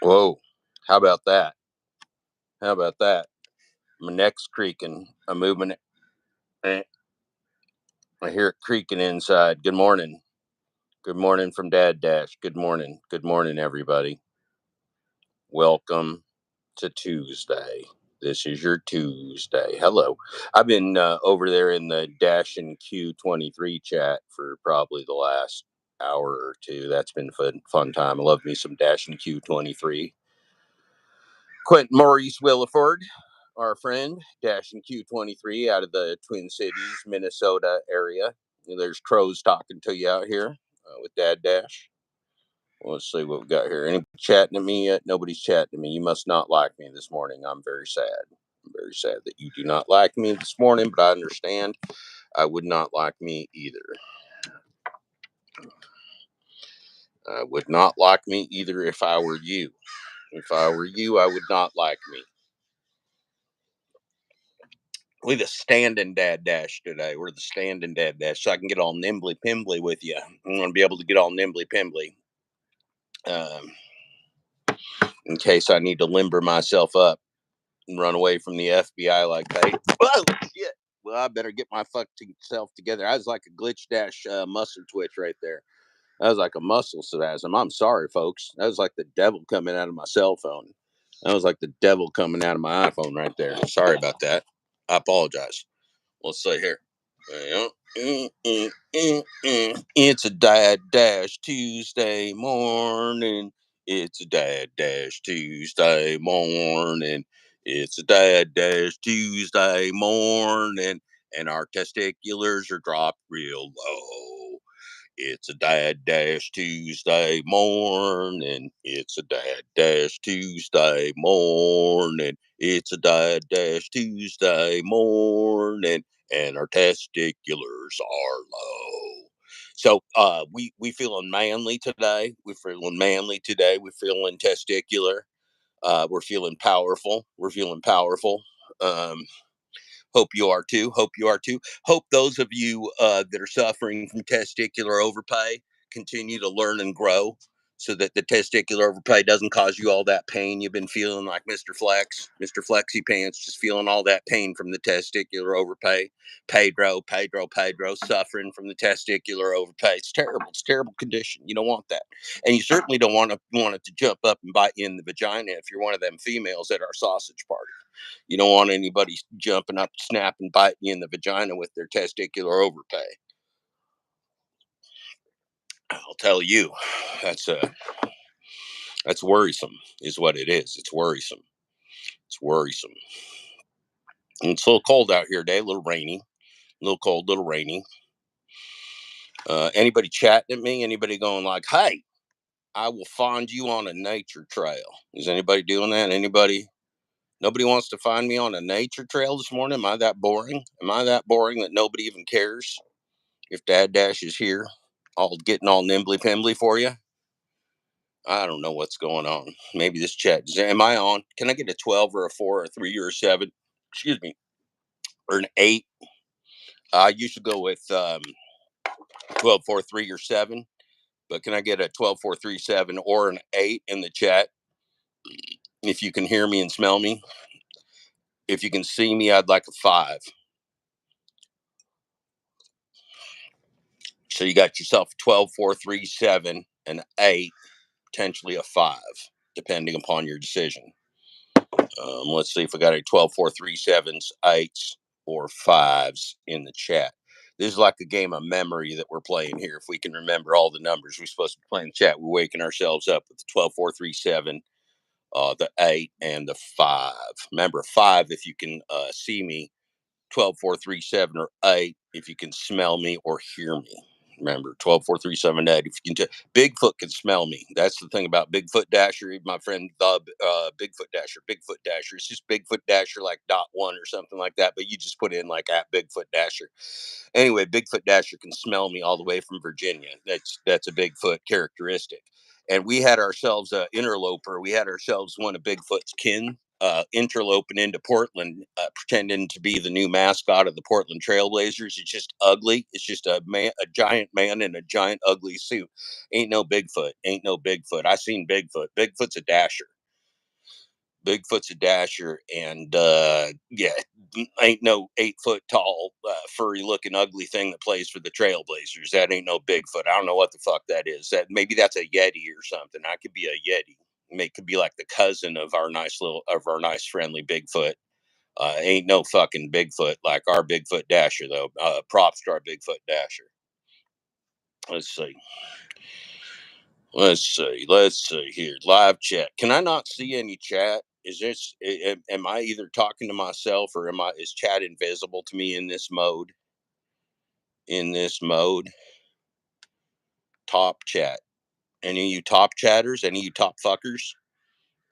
Whoa. How about that? How about that? My neck's creaking. I'm moving it. I hear it creaking inside. Good morning. Good morning from DadDash. Good morning. Good morning, everybody. Welcome to Tuesday. This is your Tuesday. Hello. I've been over there in the Dash and Q23 chat for probably the last hour or two. That's been fun time. I love me some Dash and Q23. Quentin Maurice Williford, our friend, Dash and Q23 out of the Twin Cities, Minnesota area. There's crows talking to you out here with DadDash. Let's see what we got here. Anybody chatting to me yet? Nobody's chatting to me. You must not like me this morning. I'm very sad. I'm very sad that you do not like me this morning, but I understand. I would not like me either. I would not like me either if I were you. If I were you, I would not like me. We're the standing DadDash today. We're the standing DadDash, so I can get all nimbly pimbly with you. I'm going to be able to get all nimbly pimbly. In case I need to limber myself up and run away from the FBI like they. Whoa, shit. Well, I better get my fucking self together. I was like a GlitchDash muscle twitch right there. That was like a muscle spasm. I'm sorry, folks. That was like the devil coming out of my cell phone. That was like the devil coming out of my iPhone right there. Sorry about that. I apologize. Let's see here. It's a DadDash Tuesday morning. It's a DadDash Tuesday morning. It's a DadDash Tuesday morning. And our testiculars are dropped real low. It's a DadDash Tuesday morning. It's a DadDash Tuesday morning. It's a DadDash Tuesday morning. And our testiculars are low. So we feeling manly today. We're feeling manly today. We're feeling testicular. We're feeling powerful. We're feeling powerful. Hope you are too. Hope you are too. Hope those of you that are suffering from testicular overpay continue to learn and grow so that the testicular overpay doesn't cause you all that pain you've been feeling like Mr. Flex, Mr. Flexy Pants, just feeling all that pain from the testicular overpay. Pedro, suffering from the testicular overpay. It's terrible. It's a terrible condition. You don't want that. And you certainly don't want it to jump up and bite you in the vagina if you're one of them females at our sausage party. You don't want anybody jumping up, snapping, biting you in the vagina with their testicular overpay. I'll tell you, that's worrisome, is what it is. It's worrisome. It's worrisome. And it's a little cold out here today, a little rainy, a little cold, a little rainy. Anybody chatting at me? Anybody going like, "Hey, I will find you on a nature trail"? Is anybody doing that? Anybody? Nobody wants to find me on a nature trail this morning. Am I that boring? Am I that boring that nobody even cares if DadDash is here, all getting all nimbly pimbly for you? I don't know what's going on. Maybe this chat. Am I on? Can I get a 12 or a 4 or a 3 or a 7? Excuse me. Or an 8? I used to go with 12, 4, 3, or 7. But can I get a 12, 4, 3, 7 or an 8 in the chat? If you can hear me and smell me. If you can see me, I'd like a 5. So you got yourself 12, 4, 3, 7, an 8, potentially a 5, depending upon your decision. Let's see if we got a 12, 4, 3, 7s, 8s, or 5s in the chat. This is like a game of memory that we're playing here. If we can remember all the numbers we're supposed to be playing in the chat, we're waking ourselves up with the 12, 4, 3, 7, the 8, and the 5. Remember, 5 if you can see me, 12, 4, 3, 7, or 8 if you can smell me or hear me. Remember, 12, 4, 3, 7, 8. If you can Bigfoot can smell me. That's the thing about Bigfoot Dasher. My friend, the Bigfoot Dasher. It's just Bigfoot Dasher, like .1 or something like that. But you just put in like at Bigfoot Dasher. Anyway, Bigfoot Dasher can smell me all the way from Virginia. That's a Bigfoot characteristic. And we had ourselves an interloper. We had ourselves one of Bigfoot's kin interloping into Portland, pretending to be the new mascot of the Portland Trailblazers. It's just ugly. It's just a giant man in a giant ugly suit. Ain't no Bigfoot. Ain't no Bigfoot. I seen Bigfoot. Bigfoot's a dasher. Bigfoot's a dasher, and yeah, ain't no 8 foot tall, furry looking ugly thing that plays for the Trailblazers. That ain't no Bigfoot. I don't know what the fuck that is. That maybe that's a Yeti or something. I could be a Yeti. It could be like the cousin of our nice friendly Bigfoot. Ain't no fucking Bigfoot like our Bigfoot Dasher though. Props to our Bigfoot Dasher. Let's see. Let's see here. Live chat. Can I not see any chat? Is this? Am I either talking to myself or is chat invisible to me in this mode? In this mode, top chat. Any of you top chatters? Any of you top fuckers?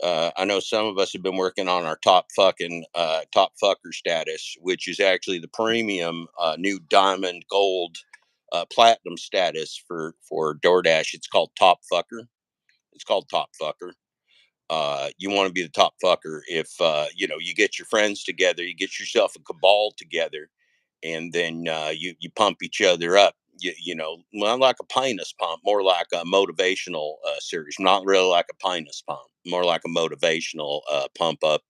I know some of us have been working on our top fucker status, which is actually the premium new diamond, gold, platinum status for DoorDash. It's called top fucker. It's called top fucker. You want to be the top fucker if you get your friends together, you get yourself a cabal together, and then you pump each other up. Not like a penis pump, more like a motivational series. Not really like a penis pump, more like a motivational pump up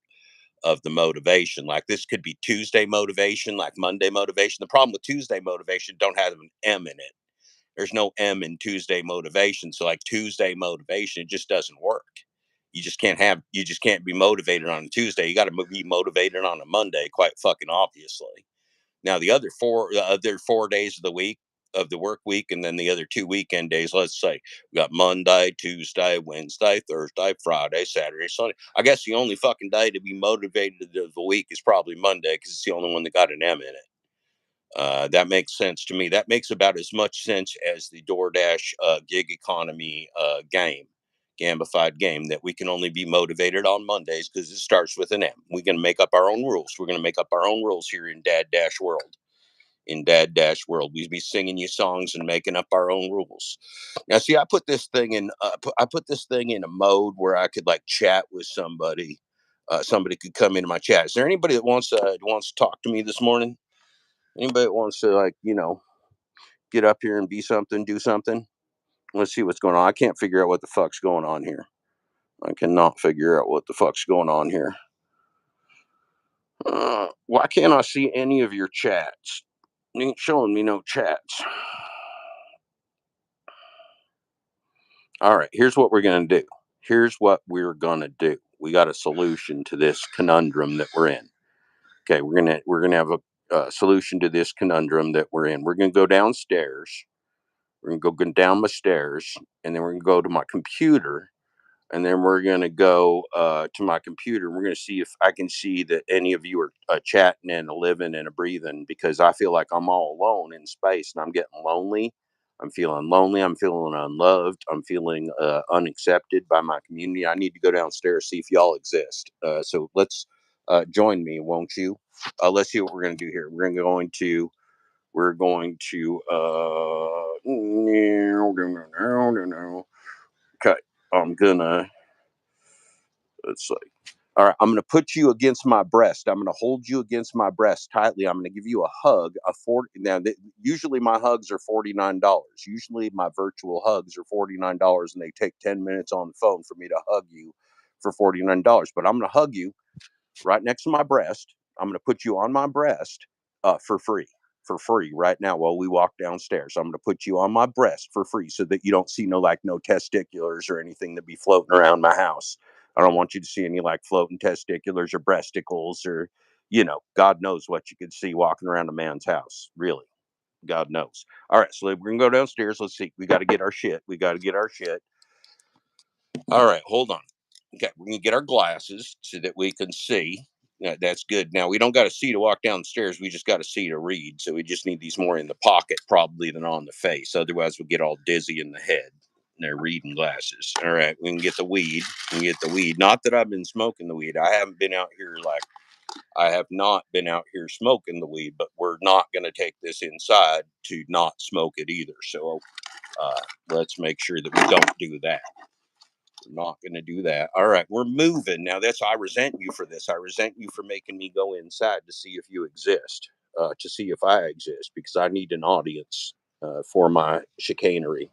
of the motivation. Like this could be Tuesday motivation, like Monday motivation. The problem with Tuesday motivation don't have an M in it. There's no M in Tuesday motivation. So like Tuesday motivation, it just doesn't work. You just can't be motivated on a Tuesday. You got to be motivated on a Monday, quite fucking obviously. Now the other 4 days of the week of the work week, and then the other 2 weekend days. Let's say we got Monday, Tuesday, Wednesday, Thursday, Friday, Saturday, Sunday. I guess the only fucking day to be motivated of the week is probably Monday because it's the only one that got an M in it. That makes sense to me. That makes about as much sense as the DoorDash gig economy gamified game that we can only be motivated on Mondays because it starts with an M. We're going to make up our own rules. We're going to make up our own rules here in DadDash world. In DadDash world, we be singing you songs and making up our own rules. Now, see, I put this thing in. I put this thing in a mode where I could like chat with somebody. Somebody could come into my chat. Is there anybody that wants to talk to me this morning? Anybody that wants to get up here and be something, do something? Let's see what's going on. I can't figure out what the fuck's going on here. I cannot figure out what the fuck's going on here. Why can't I see any of your chats? You ain't showing me no chats. All right, here's what we're gonna do. We got a solution to this conundrum that we're in. Okay, we're gonna have a solution to this conundrum that we're in. We're gonna go downstairs. We're gonna go down my stairs, and then we're gonna go to my computer, and then we're going to go to my computer. We're going to see if I can see that any of you are chatting and living and breathing, because I feel like I'm all alone in space and I'm getting lonely. I'm feeling lonely. I'm feeling unloved. I'm feeling unaccepted by my community. I need to go downstairs, see if y'all exist. So let's join me, won't you? Let's see what we're going to do here. Okay, I'm gonna, let's see. All right, I'm going to put you against my breast. I'm going to hold you against my breast tightly. I'm going to give you a hug. Usually my hugs are $49. Usually my virtual hugs are $49, and they take 10 minutes on the phone for me to hug you for $49. But I'm going to hug you right next to my breast. I'm going to put you on my breast for free. For free right now while we walk downstairs. I'm going to put you on my breast for free so that you don't see no testiculars or anything that be floating around my house. I don't want you to see any floating testiculars or breasticles or, God knows what you could see walking around a man's house. Really, God knows. All right, so we're going to go downstairs. Let's see. We got to get our shit. All right, hold on. Okay, we're going to get our glasses so that we can see. That's good. Now, we don't got to see to walk down the stairs. We just got to see to read. So we just need these more in the pocket probably than on the face. Otherwise, we'll get all dizzy in the head. They're reading glasses. All right, we can get the weed. Not that I've been smoking the weed. I have not been out here smoking the weed, but we're not going to take this inside to not smoke it either. So let's make sure that we don't do that. We're not going to do that. All right, we're moving. Now, I resent you for this. I resent you for making me go inside to see if you exist, to see if I exist, because I need an audience for my chicanery.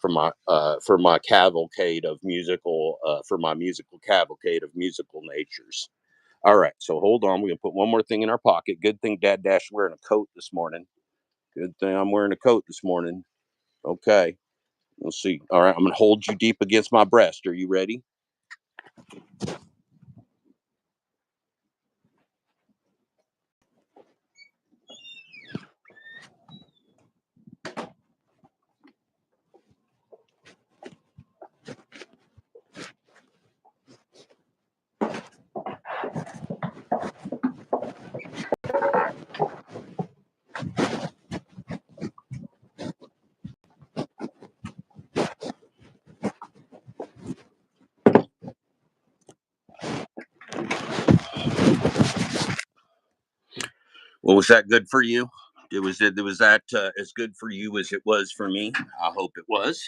for my cavalcade of musical for my musical cavalcade of musical natures. All right, so hold on. We're gonna put one more thing in our pocket. Good thing DadDash wearing a coat this morning. Good thing I'm wearing a coat this morning. Okay, let's see. All right, I'm gonna hold you deep against my breast. Are you ready? Well, was that good for you? Was that as good for you as it was for me? I hope it was.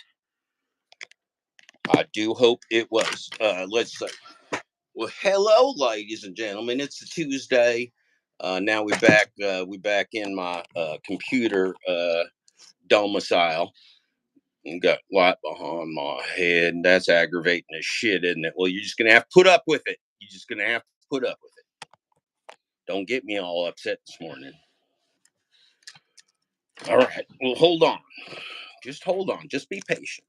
I do hope it was. Let's say, well, hello, ladies and gentlemen. It's a Tuesday. Now we back in my computer domicile. And got light behind my head. That's aggravating as shit, isn't it? Well, you're just gonna have to put up with it. You're just gonna have to put up with it. Don't get me all upset this morning. All right. Well, hold on. Just hold on. Just be patient.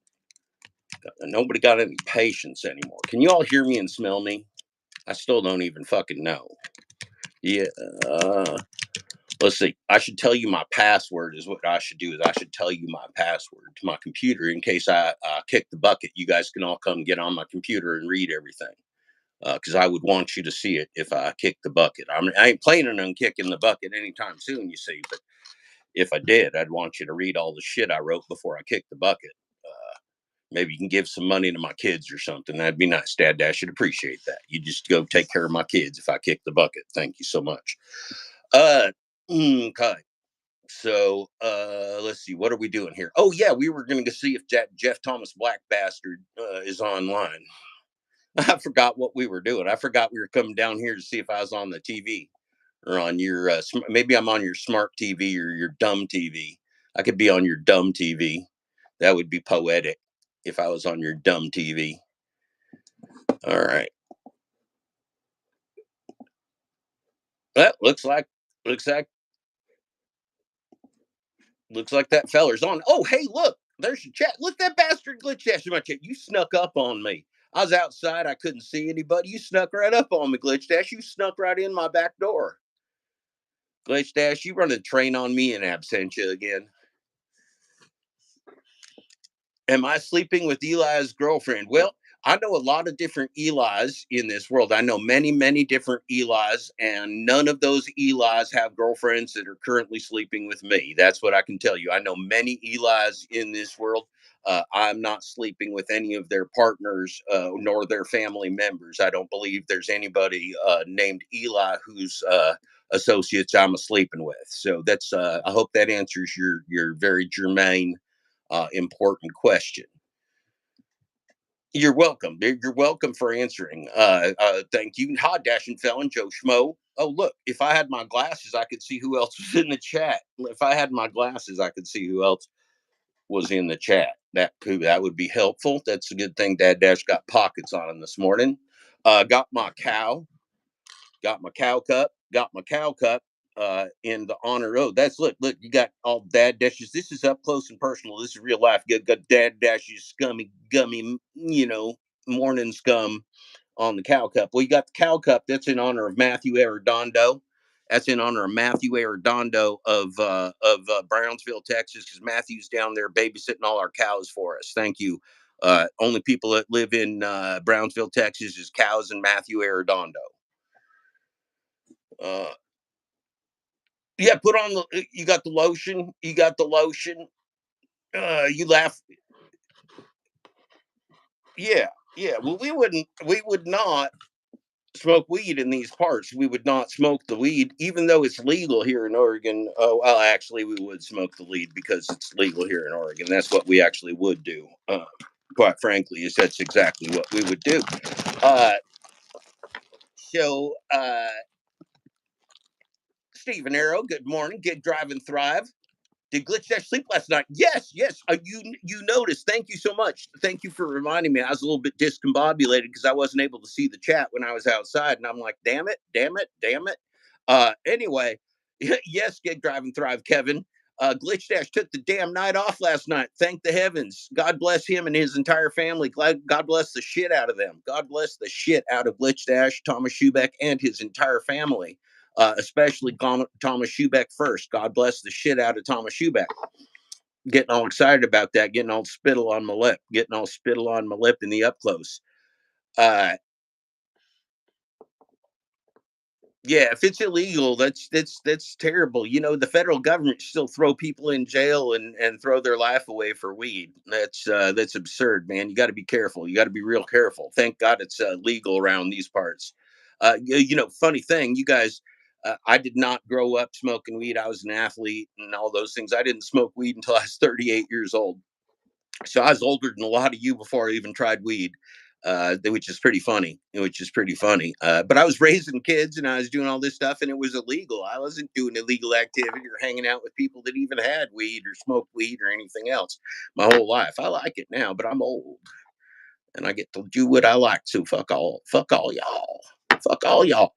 Nobody got any patience anymore. Can you all hear me and smell me? I still don't even fucking know. Yeah. Let's see. I should tell you my password. Is what I should do. Is I should tell you my password to my computer in case I kick the bucket. You guys can all come get on my computer and read everything. Because I would want you to see it if I kick the bucket. I ain't planning on kicking the bucket anytime soon, you see. But if I did, I'd want you to read all the shit I wrote before I kick the bucket. Maybe you can give some money to my kids or something. That'd be nice, Dad. I should appreciate that. You just go take care of my kids if I kick the bucket. Thank you so much. Okay. So let's see. What are we doing here? Oh yeah, we were going to see if Jeff Thomas Black bastard is online. I forgot what we were doing. I forgot we were coming down here to see if I was on the TV or on your maybe I'm on your smart TV or your dumb TV. I could be on your dumb TV. That would be poetic if I was on your dumb TV. All right. Well, looks like looks like that feller's on. Oh, hey, look, there's your chat. Look, that bastard GlitchDash in my chat. You snuck up on me. I was outside. I couldn't see anybody. You snuck right up on me, GlitchDash. You snuck right in my back door. GlitchDash, you run a train on me in absentia again. Am I sleeping with Eli's girlfriend? Well, I know a lot of different Eli's in this world. I know many, many different Eli's, and none of those Eli's have girlfriends that are currently sleeping with me. That's what I can tell you. I know many Eli's in this world. I'm not sleeping with any of their partners nor their family members. I don't believe there's anybody named Eli whose associates I'm sleeping with. So that's. I hope that answers your very germane important question. You're welcome. You're welcome for answering. Thank you. Hi, Dashing Felon, Joe Schmo. Oh, look, if I had my glasses, I could see who else was in the chat. If I had my glasses, I could see who else was in the chat. That would be helpful. That's a good thing DadDash got pockets on him this morning. Got my cow. Got my cow cup. Got my cow cup in the honor. Oh, that's look, you got all DadDashes. This is up close and personal. This is real life. Got DadDashes scummy, gummy, morning scum on the cow cup. Well, you got the cow cup. That's in honor of Matthew Arredondo. That's in honor of Matthew Arredondo of Brownsville, Texas, because Matthew's down there babysitting all our cows for us. Thank you. Only people that live in Brownsville, Texas, is cows and Matthew Arredondo. Uh, yeah, put on the. You got the lotion. You got the lotion. You laugh. Yeah, yeah. Well, we wouldn't. We would not smoke weed in these parts. We would not smoke the weed, even though it's legal here in Oregon. Oh, well, actually, we would smoke the weed because it's legal here in Oregon. That's what we actually would do. Quite frankly, is that's exactly what we would do. Uh, so, Stephen Arrow, good morning. Good drive and thrive. Did GlitchDash sleep last night? Yes, yes. You noticed. Thank you so much. Thank you for reminding me. I was a little bit discombobulated because I wasn't able to see the chat when I was outside, and I'm like, damn it, damn it, damn it. Anyway, yes, Gig Drive and Thrive, Kevin. GlitchDash took the damn night off last night. Thank the heavens. God bless him and his entire family. God bless the shit out of them. God bless the shit out of GlitchDash, Thomas Schubeck, and his entire family. Especially Thomas Schubeck first. God bless the shit out of Thomas Schubeck. Getting all excited about that, getting all spittle on my lip, in the up close. Yeah, if it's illegal, that's terrible. You know, the federal government still throw people in jail and throw their life away for weed. That's absurd, man. You got to be careful. You got to be real careful. Thank God it's legal around these parts. Funny thing, you guys. I did not grow up smoking weed. I was an athlete and all those things. I didn't smoke weed until I was 38 years old. So I was older than a lot of you before I even tried weed, which is pretty funny. But I was raising kids and I was doing all this stuff, and it was illegal. I wasn't doing illegal activity or hanging out with people that even had weed or smoked weed or anything else my whole life. I like it now, but I'm old and I get to do what I like. So fuck all y'all, fuck all y'all.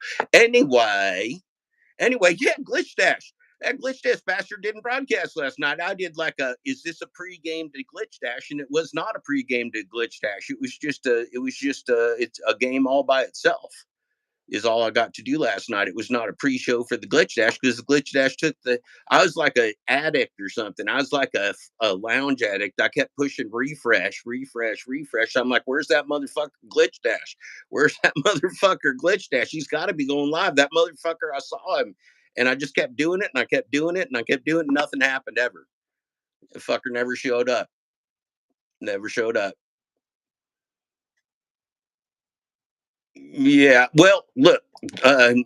Anyway, yeah, GlitchDash. That GlitchDash bastard didn't broadcast last night. I did like is this a pregame to GlitchDash? And it was not a pregame to GlitchDash. It's a game all by itself. Is all I got to do last night. It was not a pre-show for the GlitchDash because the GlitchDash I was like a addict or something. I was like a lounge addict. I kept pushing refresh. I'm like, where's that motherfucker GlitchDash? Where's that motherfucker GlitchDash? He's got to be going live. That motherfucker, I saw him. And I just kept doing it and I kept doing it and I kept doing it. Nothing happened ever. The fucker never showed up. Never showed up. Yeah. Well, look, I'd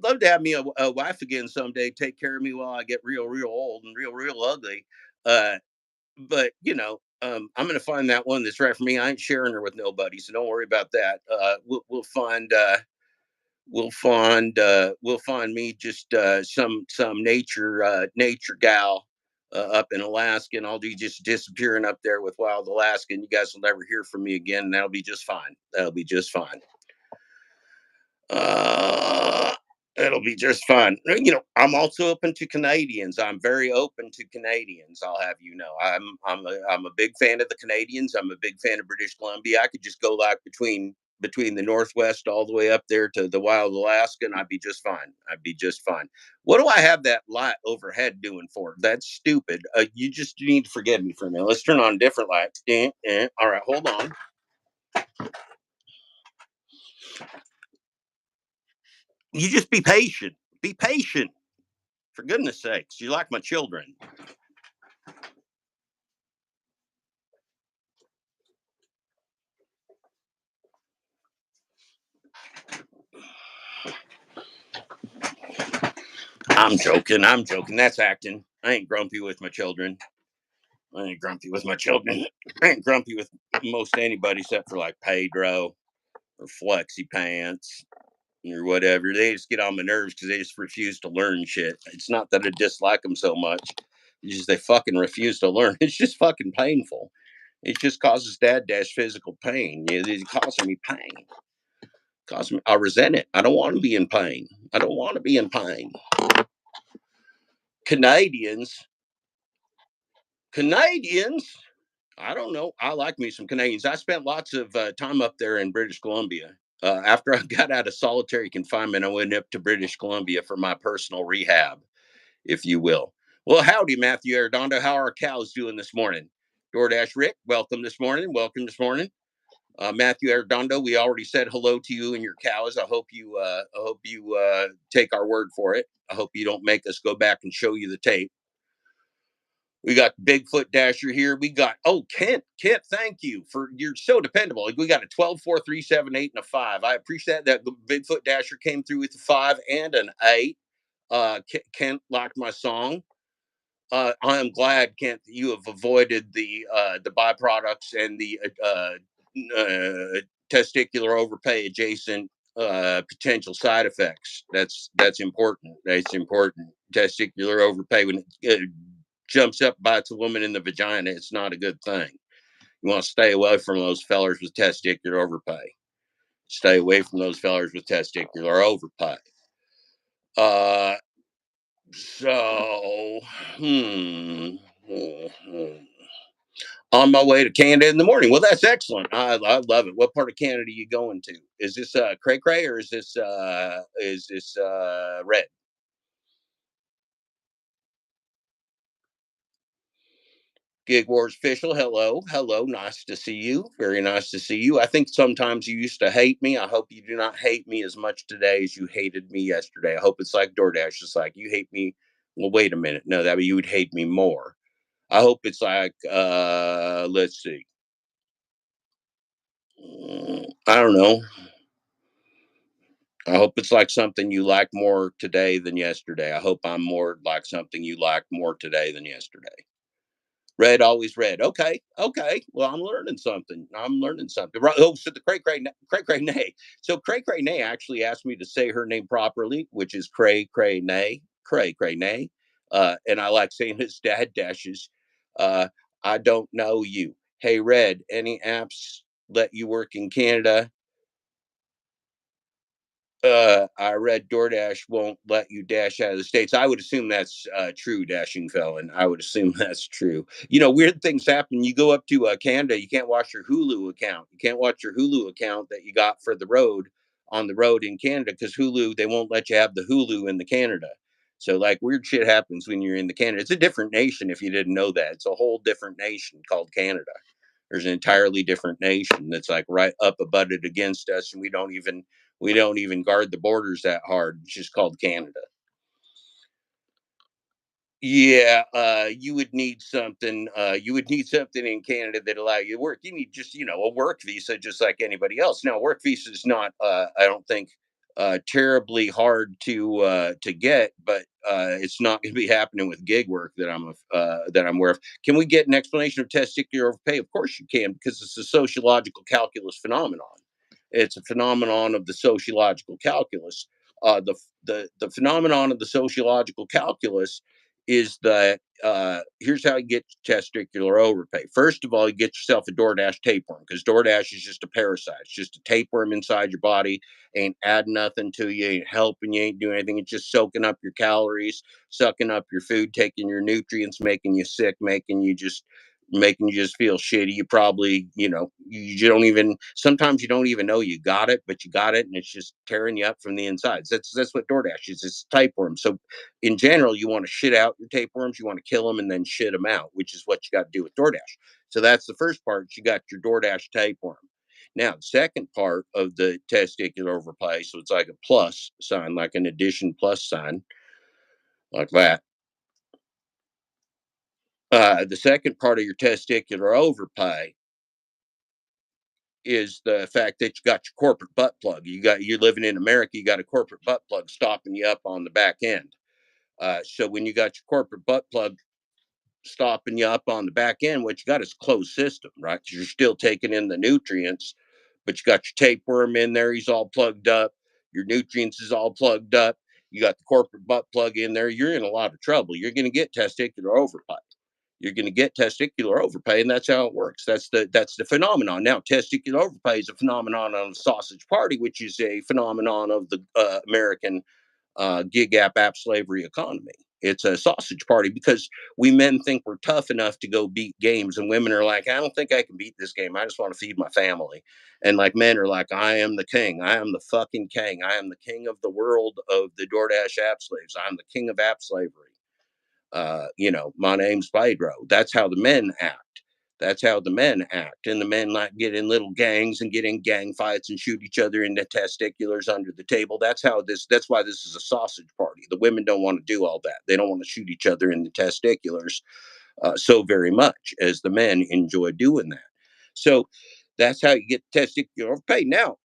love to have me a wife again someday. Take care of me while I get real old and real ugly. But I'm gonna find that one that's right for me. I ain't sharing her with nobody, so don't worry about that. We'll find we'll find me just some nature gal up in Alaska, and I'll be just disappearing up there with Wild Alaska, and you guys will never hear from me again. And that'll be just fine. Uh, it'll be just fine. I'm also open to Canadians. I'm very open to Canadians. I'll have you know. I'm a big fan of the Canadians. I'm a big fan of British Columbia. I could just go like between the Northwest all the way up there to the wild Alaska, and I'd be just fine. What do I have that light overhead doing for? That's stupid. You just need to forgive me for a minute. Let's turn on different lights. All right, hold on. You just be patient. Be patient. For goodness sakes, you like my children. I'm joking. That's acting. I ain't grumpy with my children. I ain't grumpy with most anybody except for like Pedro or Flexi Pants or whatever. They just get on my nerves because they just refuse to learn shit. It's not that I dislike them so much. It's just they fucking refuse to learn. It's just fucking painful. It just causes DadDash physical pain. It's causing me pain. I resent it. I don't want to be in pain. Canadians. Canadians. I don't know. I like me some Canadians. I spent lots of time up there in British Columbia. After I got out of solitary confinement, I went up to British Columbia for my personal rehab, if you will. Well, howdy, Matthew Arredondo. How are our cows doing this morning? DoorDash Rick, welcome this morning. Matthew Arredondo, we already said hello to you and your cows. I hope you take our word for it. I hope you don't make us go back and show you the tape. We got Bigfoot Dasher here. We got Kent. Thank you for you're so dependable. We got a 12, 4, 3, 7, 8, and a 5. I appreciate that. The Bigfoot Dasher came through with a 5 and an 8. Kent liked my song. I am glad, Kent, that you have avoided the byproducts and the testicular overpay adjacent potential side effects. That's important. Testicular overpay, when it jumps up, bites a woman in the vagina, it's not a good thing. You want to stay away from those fellers with testicular overpay. Stay away from those fellers with testicular overpay. Uh, so, on my way to Canada in the morning. Well, that's excellent. I love it. What part of Canada are you going to? Is this cray cray, or is this red? Gig Wars official, hello, hello, nice to see you. Very nice to see you. I think sometimes you used to hate me. I hope you do not hate me as much today as you hated me yesterday. I hope it's like DoorDash. It's like you hate me. Well, wait a minute. No, that you would hate me more. I hope it's like let's see. I don't know. I hope it's like something you like more today than yesterday. I hope I'm more like something you like more today than yesterday. Red, always red. Okay, okay. Well, I'm learning something. I'm learning something. Right. Oh, so the Cray Cray Nay. So Cray Cray Nay actually asked me to say her name properly, which is Cray Cray Nay. Cray Cray Nay. And I like saying his dad dashes. Uh, I don't know you. Hey, Red, any apps let you work in Canada? I read DoorDash won't let you dash out of the states. I would assume that's true, dashing felon. I would assume that's true. You know, weird things happen. You go up to Canada, you can't watch your Hulu account. You can't watch your Hulu account that you got for the road on the road in Canada, because Hulu, they won't let you have the Hulu in the Canada. So like weird shit happens when you're in the Canada. It's a different nation if you didn't know that. It's a whole different nation called Canada. There's an entirely different nation that's like right up abutted against us, and we don't even guard the borders that hard. It's just called Canada. Yeah, you would need something. You would need something in Canada that allow you to work. You need just, a work visa, just like anybody else. Now, work visa is not, I don't think, terribly hard to get, but it's not going to be happening with gig work that I'm aware of. Can we get an explanation of testicular overpay? Of course you can, because it's a sociological calculus phenomenon. It's a phenomenon of the sociological calculus. The phenomenon of the sociological calculus is that here's how you get testicular overpay. First of all, you get yourself a DoorDash tapeworm, because DoorDash is just a parasite. It's just a tapeworm inside your body. Ain't adding nothing to you, ain't helping you, ain't doing anything. It's just soaking up your calories, sucking up your food, taking your nutrients, making you sick, making you just feel shitty. You probably, you don't even, sometimes you don't even know you got it, but you got it, and it's just tearing you up from the insides. That's what DoorDash is. It's tapeworm. So in general, you want to shit out your tapeworms, you want to kill them and then shit them out, which is what you got to do with DoorDash. So that's the first part. You got your DoorDash tapeworm. Now, the second part of the testicular overplay, so it's like a plus sign, like an addition plus sign, like that. The second part of your testicular overpay is the fact that you got your corporate butt plug. You're living in America, you got a corporate butt plug stopping you up on the back end. So when you got your corporate butt plug stopping you up on the back end, what you got is a closed system, right? Because you're still taking in the nutrients, but you got your tapeworm in there. He's all plugged up. Your nutrients is all plugged up. You got the corporate butt plug in there. You're in a lot of trouble. You're going to get testicular overpay. You're going to get testicular overpay, and that's how it works. That's the phenomenon. Now, testicular overpay is a phenomenon on the sausage party, which is a phenomenon of the American gig app slavery economy. It's a sausage party because we men think we're tough enough to go beat games, and women are like, I don't think I can beat this game. I just want to feed my family. And like men are like, I am the king. I am the fucking king. I am the king of the world of the DoorDash app slaves. I'm the king of app slavery. My name's Pedro. That's how the men act. That's how the men act. And the men like get in little gangs and get in gang fights and shoot each other in the testiculars under the table. That's why this is a sausage party. The women don't want to do all that. They don't want to shoot each other in the testiculars so very much as the men enjoy doing that. So that's how you get testicular overpay. Now,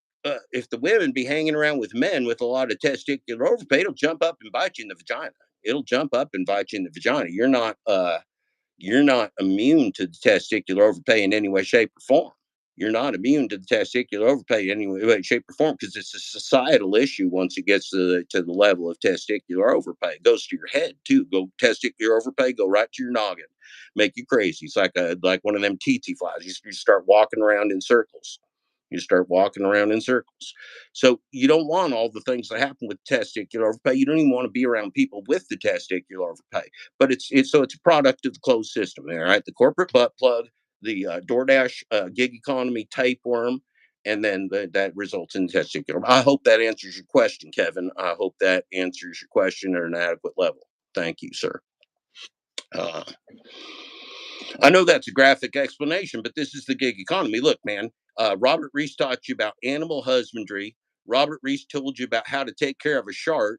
if the women be hanging around with men with a lot of testicular overpay, it'll jump up and bite you in the vagina. It'll jump up and bite you in the vagina. You're not immune to the testicular overpay in any way, shape, or form. You're not immune to the testicular overpay in any way, shape, or form because it's a societal issue. Once it gets to the level of testicular overpay, it goes to your head too. Go testicular overpay, go right to your noggin, make you crazy. It's like one of them TT flies. You start walking around in circles. You start walking around in circles. So you don't want all the things that happen with testicular overpay. You don't even want to be around people with the testicular overpay. But it's a product of the closed system. All right, the corporate butt plug, the DoorDash gig economy tapeworm, and then that results in testicular. I hope that answers your question, Kevin. I hope that answers your question at an adequate level. Thank you, sir. Uh, I know that's a graphic explanation, but this is the gig economy. Look, man, Robert Reese taught you about animal husbandry. Robert Reese told you about how to take care of a shark.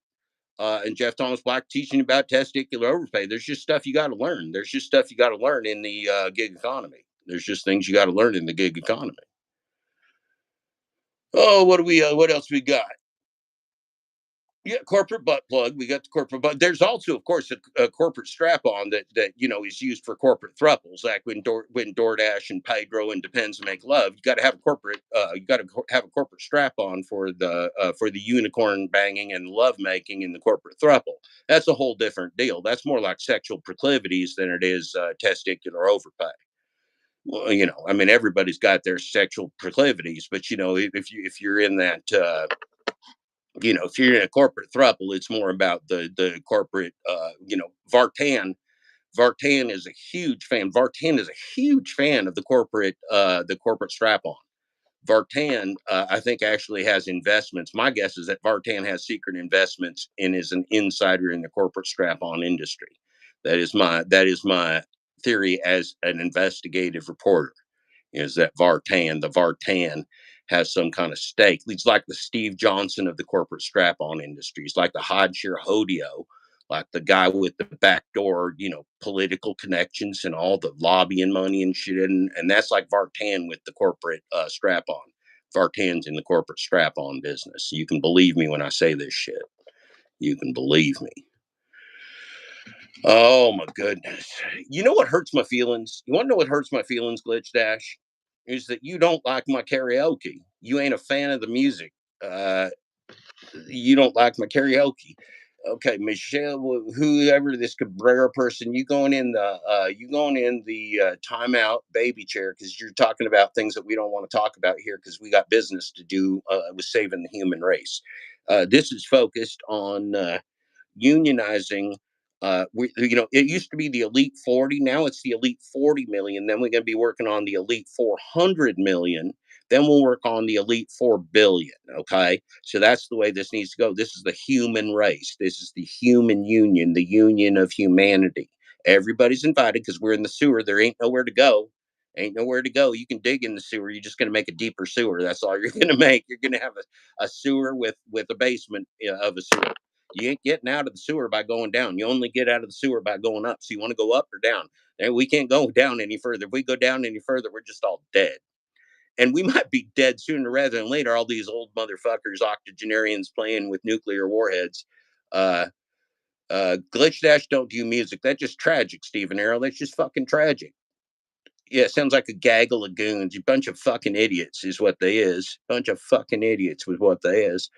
And Jeff Thomas Black teaching you about testicular overpay. There's just stuff you got to learn. There's just stuff you got to learn in the gig economy. There's just things you got to learn in the gig economy. Oh, what do we? What else we got? Yeah, corporate butt plug. We got the corporate butt. There's also, of course, a corporate strap on that is used for corporate thruples. Like when DoorDash and Pedro and Depends make love, you got to have a corporate. You got to have a corporate strap on for the unicorn banging and love making in the corporate thruple. That's a whole different deal. That's more like sexual proclivities than it is testicular overpay. Well, I mean, everybody's got their sexual proclivities, but if you're in that if you're in a corporate thruple, it's more about the corporate. Vartan is a huge fan. Vartan is a huge fan of the corporate strap on. Vartan, I think, actually has investments. My guess is that Vartan has secret investments and is an insider in the corporate strap on industry. That is my theory as an investigative reporter is that the Vartan has some kind of stake. He's like the Steve Johnson of the corporate strap on industry. He's like the Hodshir Hodio, like the guy with the backdoor, political connections and all the lobbying money and shit. And that's like Vartan with the corporate strap on. Vartan's in the corporate strap on business. You can believe me when I say this shit. You can believe me. Oh my goodness. You know what hurts my feelings? You want to know what hurts my feelings, Glitch Dash? Is that you don't like my karaoke. You ain't a fan of the music. Uh, you don't like my karaoke. Okay, Michelle, whoever this Cabrera person, you going in the timeout baby chair because you're talking about things that we don't want to talk about here because we got business to do with saving the human race. This is focused on unionizing. It used to be the elite 40. Now it's the elite 40 million. Then we're going to be working on the elite 400 million. Then we'll work on the elite 4 billion. Okay. So that's the way this needs to go. This is the human race. This is the human union, the union of humanity. Everybody's invited because we're in the sewer. There ain't nowhere to go. Ain't nowhere to go. You can dig in the sewer. You're just going to make a deeper sewer. That's all you're going to make. You're going to have a sewer with a basement of a sewer. You ain't getting out of the sewer by going down. You only get out of the sewer by going up. So you want to go up or down. And we can't go down any further. If we go down any further, we're just all dead. And we might be dead sooner rather than later. All these old motherfuckers, octogenarians playing with nuclear warheads. Glitch Dash don't do music. That's just tragic, Stephen Arrow. That's just fucking tragic. Yeah, it sounds like a gaggle of goons. A bunch of fucking idiots is what they is. Bunch of fucking idiots was what they is.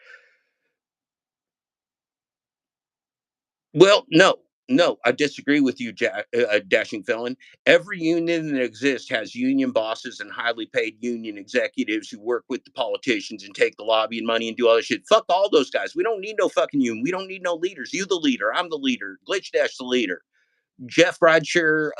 Well, no, I disagree with you, dashing felon. Every union that exists has union bosses and highly paid union executives who work with the politicians and take the lobbying money and do all this shit. Fuck all those guys. We don't need no fucking union. We don't need no leaders. You the leader. I'm the leader. Glitch Dash the leader. Jeff Rideshare,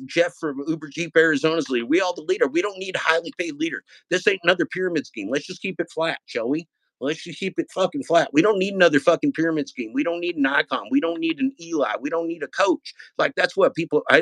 Jeff from Uber Jeep Arizona's leader. We all the leader. We don't need a highly paid leader. This ain't another pyramid scheme. Let's just keep it flat, shall we? Let's just keep it fucking flat. We don't need another fucking pyramid scheme. We don't need an icon. We don't need an Eli. We don't need a coach. Like that's what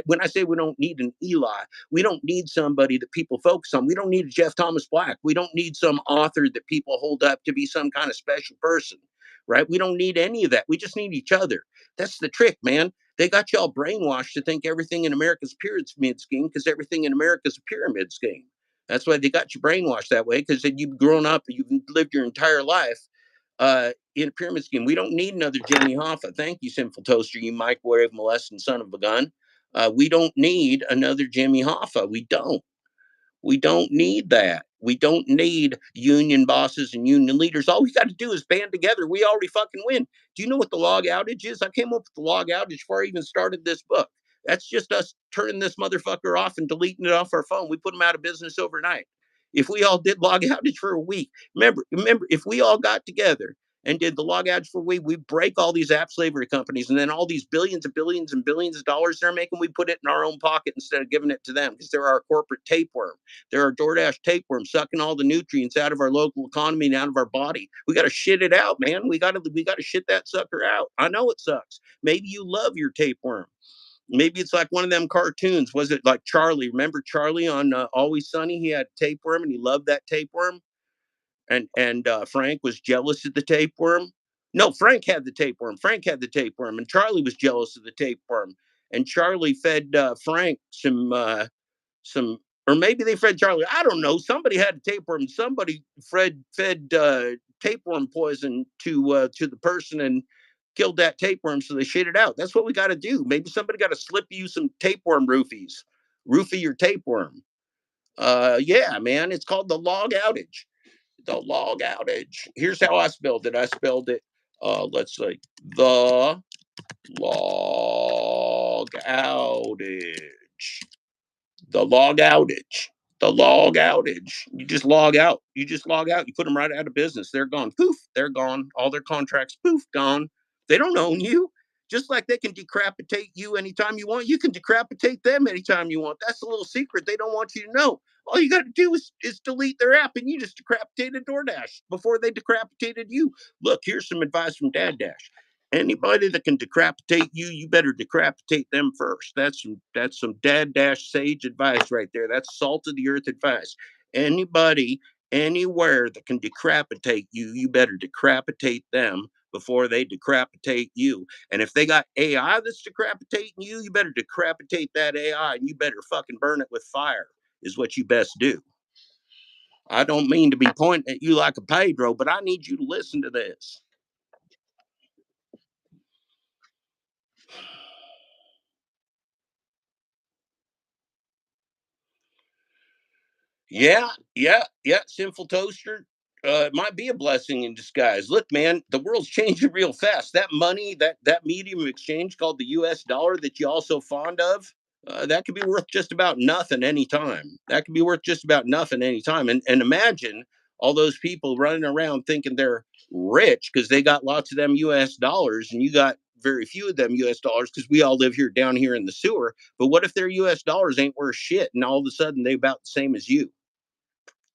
when I say we don't need an Eli, we don't need somebody that people focus on. We don't need a Jeff Thomas Black. We don't need some author that people hold up to be some kind of special person, right? We don't need any of that. We just need each other. That's the trick, man. They got y'all brainwashed to think everything in America's a pyramid scheme because everything in America is a pyramid scheme. That's why they got you brainwashed that way because you've grown up, you've lived your entire life in a pyramid scheme. We don't need another Jimmy Hoffa. Thank you, Sinful Toaster, you microwave molesting son of a gun. We don't need another Jimmy Hoffa. We don't. We don't need that. We don't need union bosses and union leaders. All we got to do is band together. We already fucking win. Do you know what the log outage is? I came up with the log outage before I even started this book. That's just us turning this motherfucker off and deleting it off our phone. We put them out of business overnight. If we all did log outage for a week, remember, if we all got together and did the log outage for a week, we break all these app slavery companies, and then all these billions and billions and billions of dollars they're making, we put it in our own pocket instead of giving it to them because they're our corporate tapeworm. There are DoorDash tapeworms sucking all the nutrients out of our local economy and out of our body. We got to shit it out, man. We got to shit that sucker out. I know it sucks. Maybe you love your tapeworm. Maybe it's like one of them cartoons. Was it like Charlie? Remember Charlie on Always Sunny? He had tapeworm and he loved that tapeworm. And Frank was jealous of the tapeworm. No, Frank had the tapeworm. Frank had the tapeworm, and Charlie was jealous of the tapeworm. And Charlie fed Frank some, or maybe they fed Charlie. I don't know. Somebody had a tapeworm. Somebody fed tapeworm poison to the person and killed that tapeworm. So they shit it out. That's what we got to do. Maybe somebody got to slip you some tapeworm roofies, roofie your tapeworm. Yeah, man. It's called the log outage. The log outage. Here's how I spelled it. I spelled it. Let's see. The log outage. The log outage. The log outage. You just log out. You just log out. You put them right out of business. They're gone. Poof. They're gone. All their contracts. Poof. Gone. They don't own you. Just like they can decapitate you anytime you want, you can decapitate them anytime you want. That's a little secret they don't want you to know. All you got to do is delete their app, and you just decapitated DoorDash before they decapitated you. Look, here's some advice from DadDash. Anybody that can decapitate you, you better decapitate them first. That's some DadDash sage advice right there. That's salt of the earth advice. Anybody anywhere that can decapitate you, you better decapitate them before they decapitate you. And if they got AI that's decapitating you, you better decapitate that AI and you better fucking burn it with fire, is what you best do. I don't mean to be pointing at you like a Pedro, but I need you to listen to this. Yeah, yeah, yeah. Sinful toaster. It might be a blessing in disguise. Look, man, the world's changing real fast. That money, that medium of exchange called the U.S. dollar that you all so fond of, that could be worth just about nothing anytime. That could be worth just about nothing anytime. And imagine all those people running around thinking they're rich because they got lots of them U.S. dollars, and you got very few of them U.S. dollars because we all live here down here in the sewer. But what if their U.S. dollars ain't worth shit, and all of a sudden they about the same as you?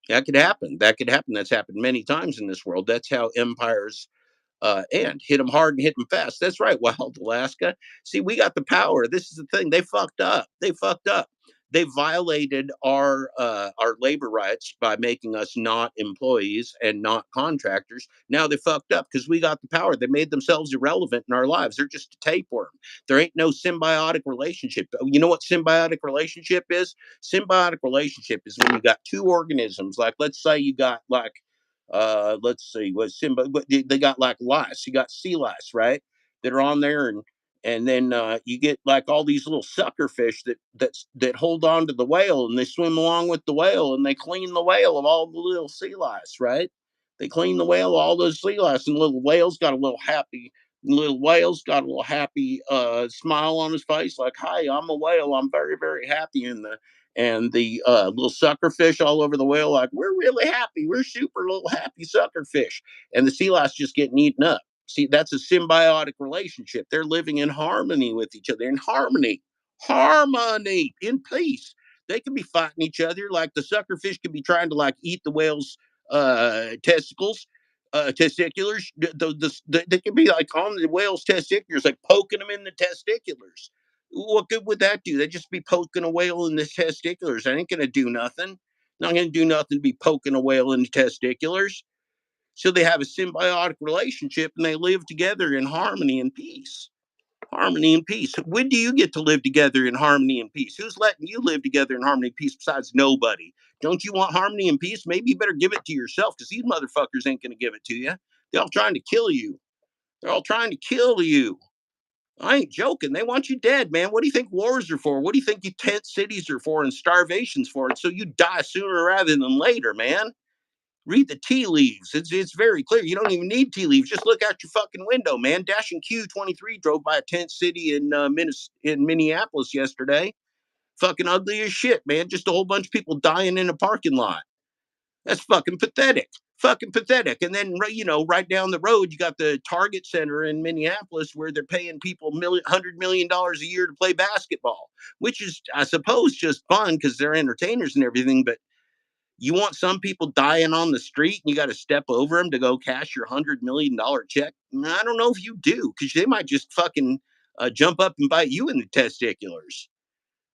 That could happen. That could happen. That's happened many times in this world. That's how empires and hit them hard and hit them fast. That's right, Wild Alaska. See, we got the power. This is the thing. They fucked up. They fucked up. They violated our labor rights by making us not employees and not contractors. Now they fucked up because we got the power. They made themselves irrelevant in our lives. They're just a tapeworm. There ain't no symbiotic relationship. You know what symbiotic relationship is? Symbiotic relationship is when you got two organisms. Like let's say you got like let's see what Simba they got like lice. You got sea lice, right? That are on there, and then you get like all these little sucker fish that hold on to the whale and they swim along with the whale and they clean the whale of all the little sea lice, right? They clean the whale of all those sea lice, and little whale's got a little happy smile on his face, like, "Hi, I'm a whale. I'm very, very happy." And the little sucker fish all over the whale, like, "We're really happy. We're super little happy sucker fish." And the sea lice just getting eaten up. See, that's a symbiotic relationship. They're living in harmony with each other, in harmony, in peace. They could be fighting each other. Like the sucker fish could be trying to like eat the whale's testicles, testiculars. They could be like on the whale's testiculars, like poking them in the testiculars. What good would that do? They just be poking a whale in the testiculars. That ain't gonna do nothing. Not gonna do nothing to be poking a whale in the testiculars. So they have a symbiotic relationship and they live together in harmony and peace. Harmony and peace. When do you get to live together in harmony and peace? Who's letting you live together in harmony and peace besides nobody? Don't you want harmony and peace? Maybe you better give it to yourself because these motherfuckers ain't going to give it to you. They're all trying to kill you. They're all trying to kill you. I ain't joking. They want you dead, man. What do you think wars are for? What do you think you tent cities are for and starvation's for? And so you die sooner rather than later, man. Read the tea leaves. It's very clear. You don't even need tea leaves. Just look out your fucking window, man. Dash and Q23 drove by a tent city in Minneapolis yesterday. Fucking ugly as shit, man. Just a whole bunch of people dying in a parking lot. That's fucking pathetic. Fucking pathetic. And then, right down the road, you got the Target Center in Minneapolis where they're paying people $100 million a year to play basketball, which is, I suppose, just fun because they're entertainers and everything. But you want some people dying on the street and you got to step over them to go cash your $100 million check? I don't know if you do, because they might just fucking jump up and bite you in the testiculars.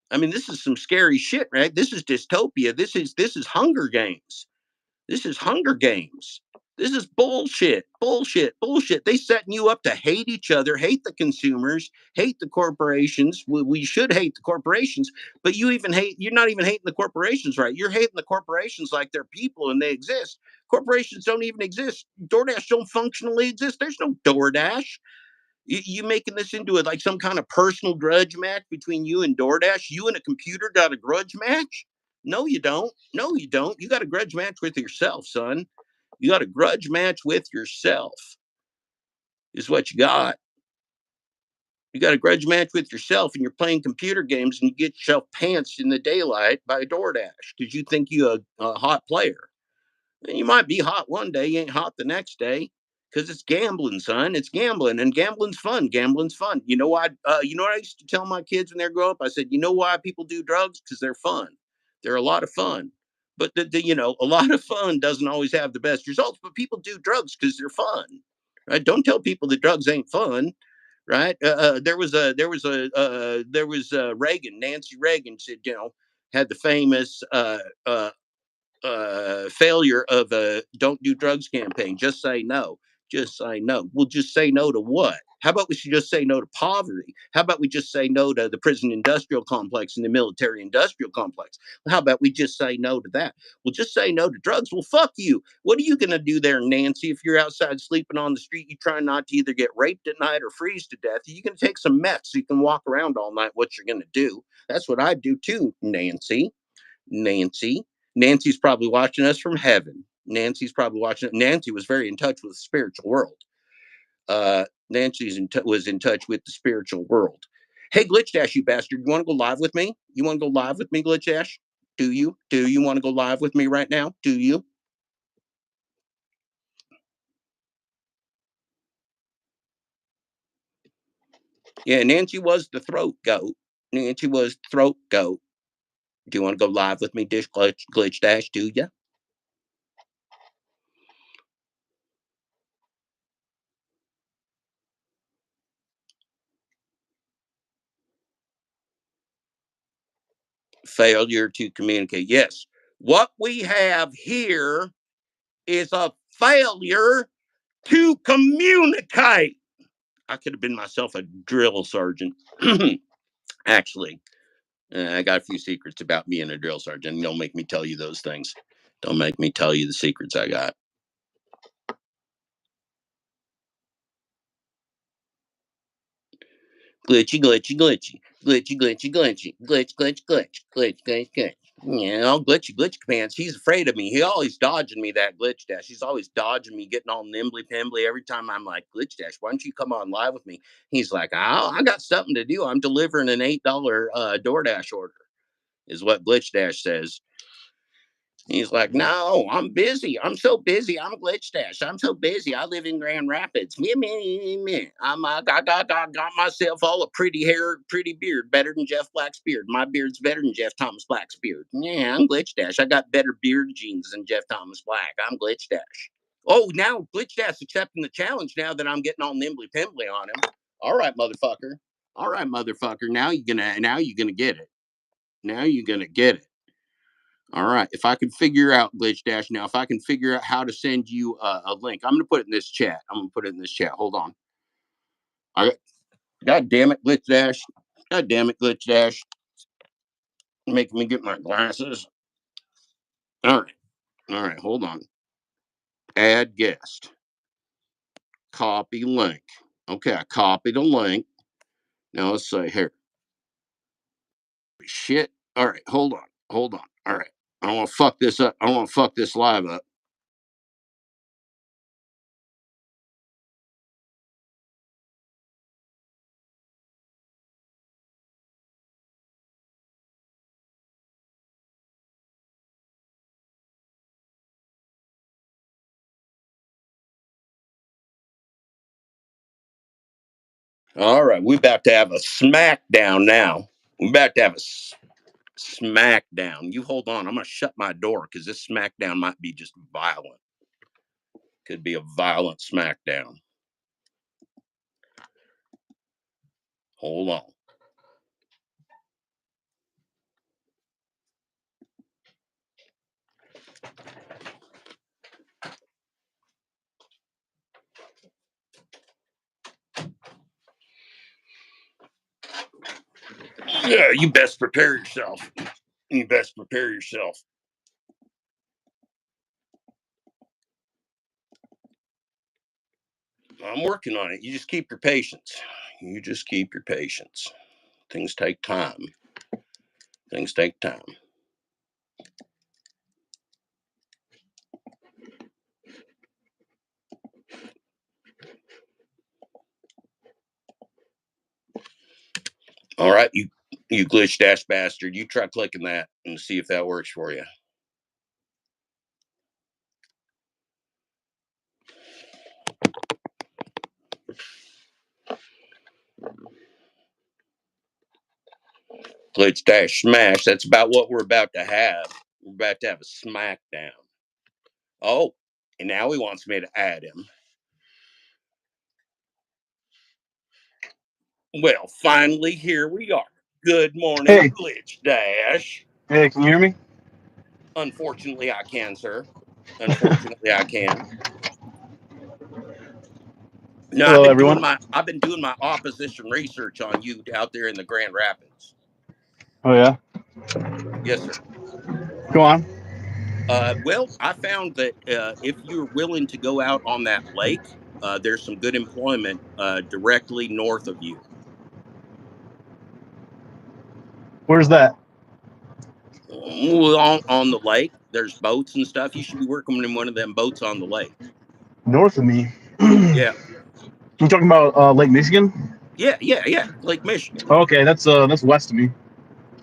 I mean, this is some scary shit, right? This is dystopia. This is Hunger Games. This is Hunger Games. This is bullshit, bullshit, bullshit. They setting you up to hate each other, hate the consumers, hate the corporations. We should hate the corporations, but you're not even hating the corporations, right? You're hating the corporations like they're people and they exist. Corporations don't even exist. DoorDash don't functionally exist. There's no DoorDash. You making this into like some kind of personal grudge match between you and DoorDash? You and a computer got a grudge match? No, you don't. No, you don't. You got a grudge match with yourself, son. You got a grudge match with yourself, is what you got. You got a grudge match with yourself, and you're playing computer games, and you get yourself pantsed in the daylight by DoorDash because you think you're a hot player. And you might be hot one day, you ain't hot the next day. Because it's gambling, son. It's gambling, and gambling's fun. Gambling's fun. You know why? You know what I used to tell my kids when they grow up? I said, you know why people do drugs? Because they're fun. They're a lot of fun. But a lot of fun doesn't always have the best results. But people do drugs because they're fun, right? Don't tell people that drugs ain't fun, right? There was Reagan, Nancy Reagan said, had the famous failure of a "Don't Do Drugs" campaign. Just say no. Just say no. We'll just say no to what? How about we should just say no to poverty? How about we just say no to the prison industrial complex and the military industrial complex? How about we just say no to that? We'll just say no to drugs. Well, fuck you. What are you going to do there, Nancy, if you're outside sleeping on the street? You try not to either get raped at night or freeze to death. You can take some meth so you can walk around all night. What you're going to do? That's what I do too, Nancy. Nancy. Nancy's probably watching us from heaven. Nancy's probably watching. Nancy was very in touch with the spiritual world. Was in touch with the spiritual world. Hey, GlitchDash, you bastard! You want to go live with me? You want to go live with me, GlitchDash? Do you? Do you want to go live with me right now? Do you? Yeah, Nancy was the throat goat. Nancy was throat goat. Do you want to go live with me, GlitchDash? Do you? Failure to communicate. Yes. What we have here is a failure to communicate. I could have been myself a drill sergeant. Actually, I got a few secrets about being a drill sergeant. Don't make me tell you those things. Don't make me tell you the secrets I got. Glitchy, glitchy, glitchy, glitchy, glitchy, glitchy, glitch, glitch, glitch, glitch, glitch, glitch. Yeah, all glitchy, glitchy pants. He's afraid of me. He always dodging me, that GlitchDash. He's always dodging me, getting all nimbly pimbly. Every time I'm like, GlitchDash, why don't you come on live with me? He's like, I got something to do. I'm delivering an $8 DoorDash order, is what GlitchDash says. He's like, no, I'm busy. I'm so busy. I'm GlitchDash. I'm so busy. I live in Grand Rapids. Me. Got myself all a pretty hair, pretty beard, better than Jeff Black's beard. My beard's better than Jeff Thomas Black's beard. Yeah, I'm GlitchDash. I got better beard genes than Jeff Thomas Black. I'm GlitchDash. Oh, now GlitchDash accepting the challenge now that I'm getting all nimbly pimbly on him. All right, motherfucker. All right, motherfucker. Now you gonna get it. Now you're gonna get it. All right. If I can figure out GlitchDash now, if I can figure out how to send you a link, I'm going to put it in this chat. I'm going to put it in this chat. Hold on. I God damn it, GlitchDash. God damn it, GlitchDash. Making me get my glasses. All right. All right. Hold on. Add guest. Copy link. Okay. I copied a link. Now let's say here. Shit. All right, hold on. All right. I don't want to fuck this up. I don't want to fuck this live up. All right, we're about to have a smackdown now. We're about to have a smackdown. You hold on. I'm going to shut my door because this smackdown might be just violent. Could be a violent smackdown. Hold on. Yeah, you best prepare yourself. You best prepare yourself. I'm working on it. You just keep your patience. You just keep your patience. Things take time. Things take time. All right, you GlitchDash bastard. You try clicking that and see if that works for you. GlitchDash smash. That's about what we're about to have. We're about to have a smackdown. Oh, and now he wants me to add him. Well, finally, here we are. Good morning, Hey, GlitchDash. hey, can you hear me? Unfortunately, I can, sir. Unfortunately, I can. No, Hello, everyone. I've been doing my opposition research on you out there in the Grand Rapids. Oh yeah, Yes, sir. go on. Well, I found that if you're willing to go out on that lake, there's some good employment directly north of you. Where's that? Well, on the lake, there's boats and stuff. You should be working in one of them boats on the lake. North of me. You Yeah, talking about Lake Michigan? yeah. Lake Michigan. Okay, that's west of me.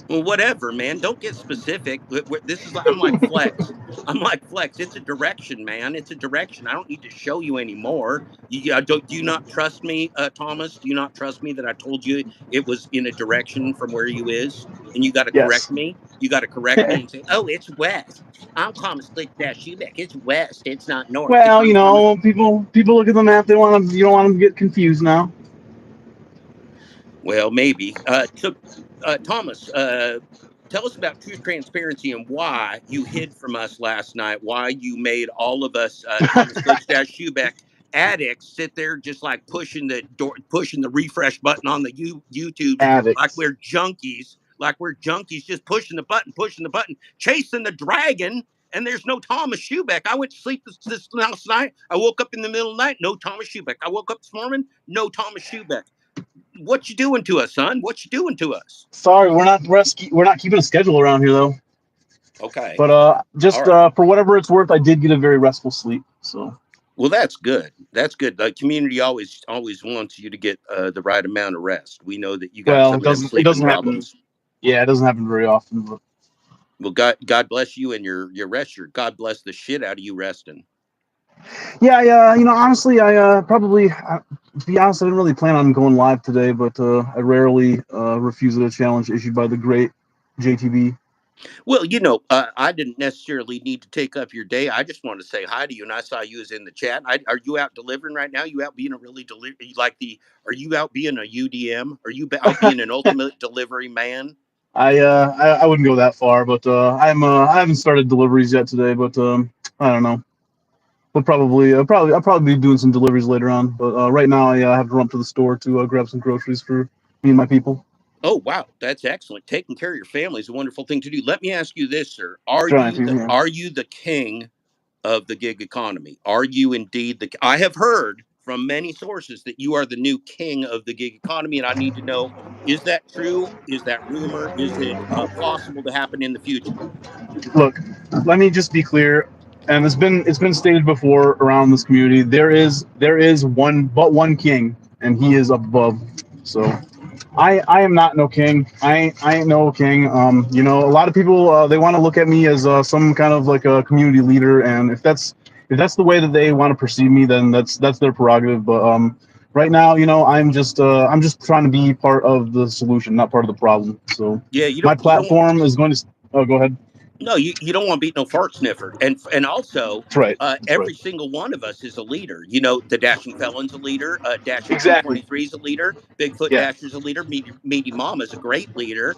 Well, whatever, man. Don't get specific. This is like I'm like Flex. I'm like Flex. It's a direction, man. It's a direction. I don't need to show you anymore. Do you not trust me, Thomas? Do you not trust me that I told you it was in a direction from where you is, and you got to correct Yes. me? You got to correct me and say, "Oh, it's west." I'm Thomas Glick Dash Ubeck. It's west. It's not north because Well, I'm Thomas. people look at the map. They want to. You don't want them to get confused now. Well, maybe. Thomas, tell us about truth, transparency, and why you hid from us last night. Why you made all of us, Thomas Glitch Dash Schubeck addicts, sit there just like pushing the refresh button on the YouTubes Addicts. like we're junkies, just pushing the button, chasing the dragon. And there's no Thomas Schubeck. I went to sleep this last night. I woke up in the middle of the night. No Thomas Schubeck. I woke up this morning. No Thomas Schubeck. What you doing to us, son? What you doing to us? Sorry, we're not keeping a schedule around here though. Okay. But All just right. for whatever it's worth, I did get a very restful sleep. So Well, that's good. That's good. The community always wants you to get the right amount of rest. We know that you got well, some of them it sleeping doesn't happen. problems. Yeah, it doesn't happen very often. But Well, God bless you and your rest. God bless the shit out of you resting. yeah, honestly, to be honest, I didn't really plan on going live today, but I rarely refuse a challenge issued by the great JTB. Well, I didn't necessarily need to take up your day. I just wanted to say hi to you, and I saw you as in the chat. Are you out delivering right now? You out being a really like the? Are you out being a UDM? Are you out being an ultimate delivery man? I wouldn't go that far, but I haven't started deliveries yet today, but I don't know. I'll probably be doing some deliveries later on, but right now I have to run up to the store to grab some groceries for me and my people. Oh wow, that's excellent. Taking care of your family is a wonderful thing to do. Let me ask you this, sir: Trying to, yeah. Are you the king of the gig economy? Are you indeed the? I have heard from many sources that you are the new king of the gig economy, and I need to know: is that true? Is that rumor? Is it possible to happen in the future? Look, let me just be clear, and it's been stated before around this community. There is one king, and he is above. So I am not no king. I ain't no king. A lot of people they want to look at me as some kind of like a community leader, and if that's the way that they want to perceive me, then that's their prerogative. But right now, I'm just trying to be part of the solution, not part of the problem. So Yeah, my you don't. platform is going to. Oh, go ahead. No, you don't want to beat no fart sniffer, and also That's right. That's right. every single one of us is a leader. You know, the dashing felon's a leader. Dashing Exactly. 223 is a leader. Bigfoot Yeah. Dasher's a leader. Meaty Mama is a great leader.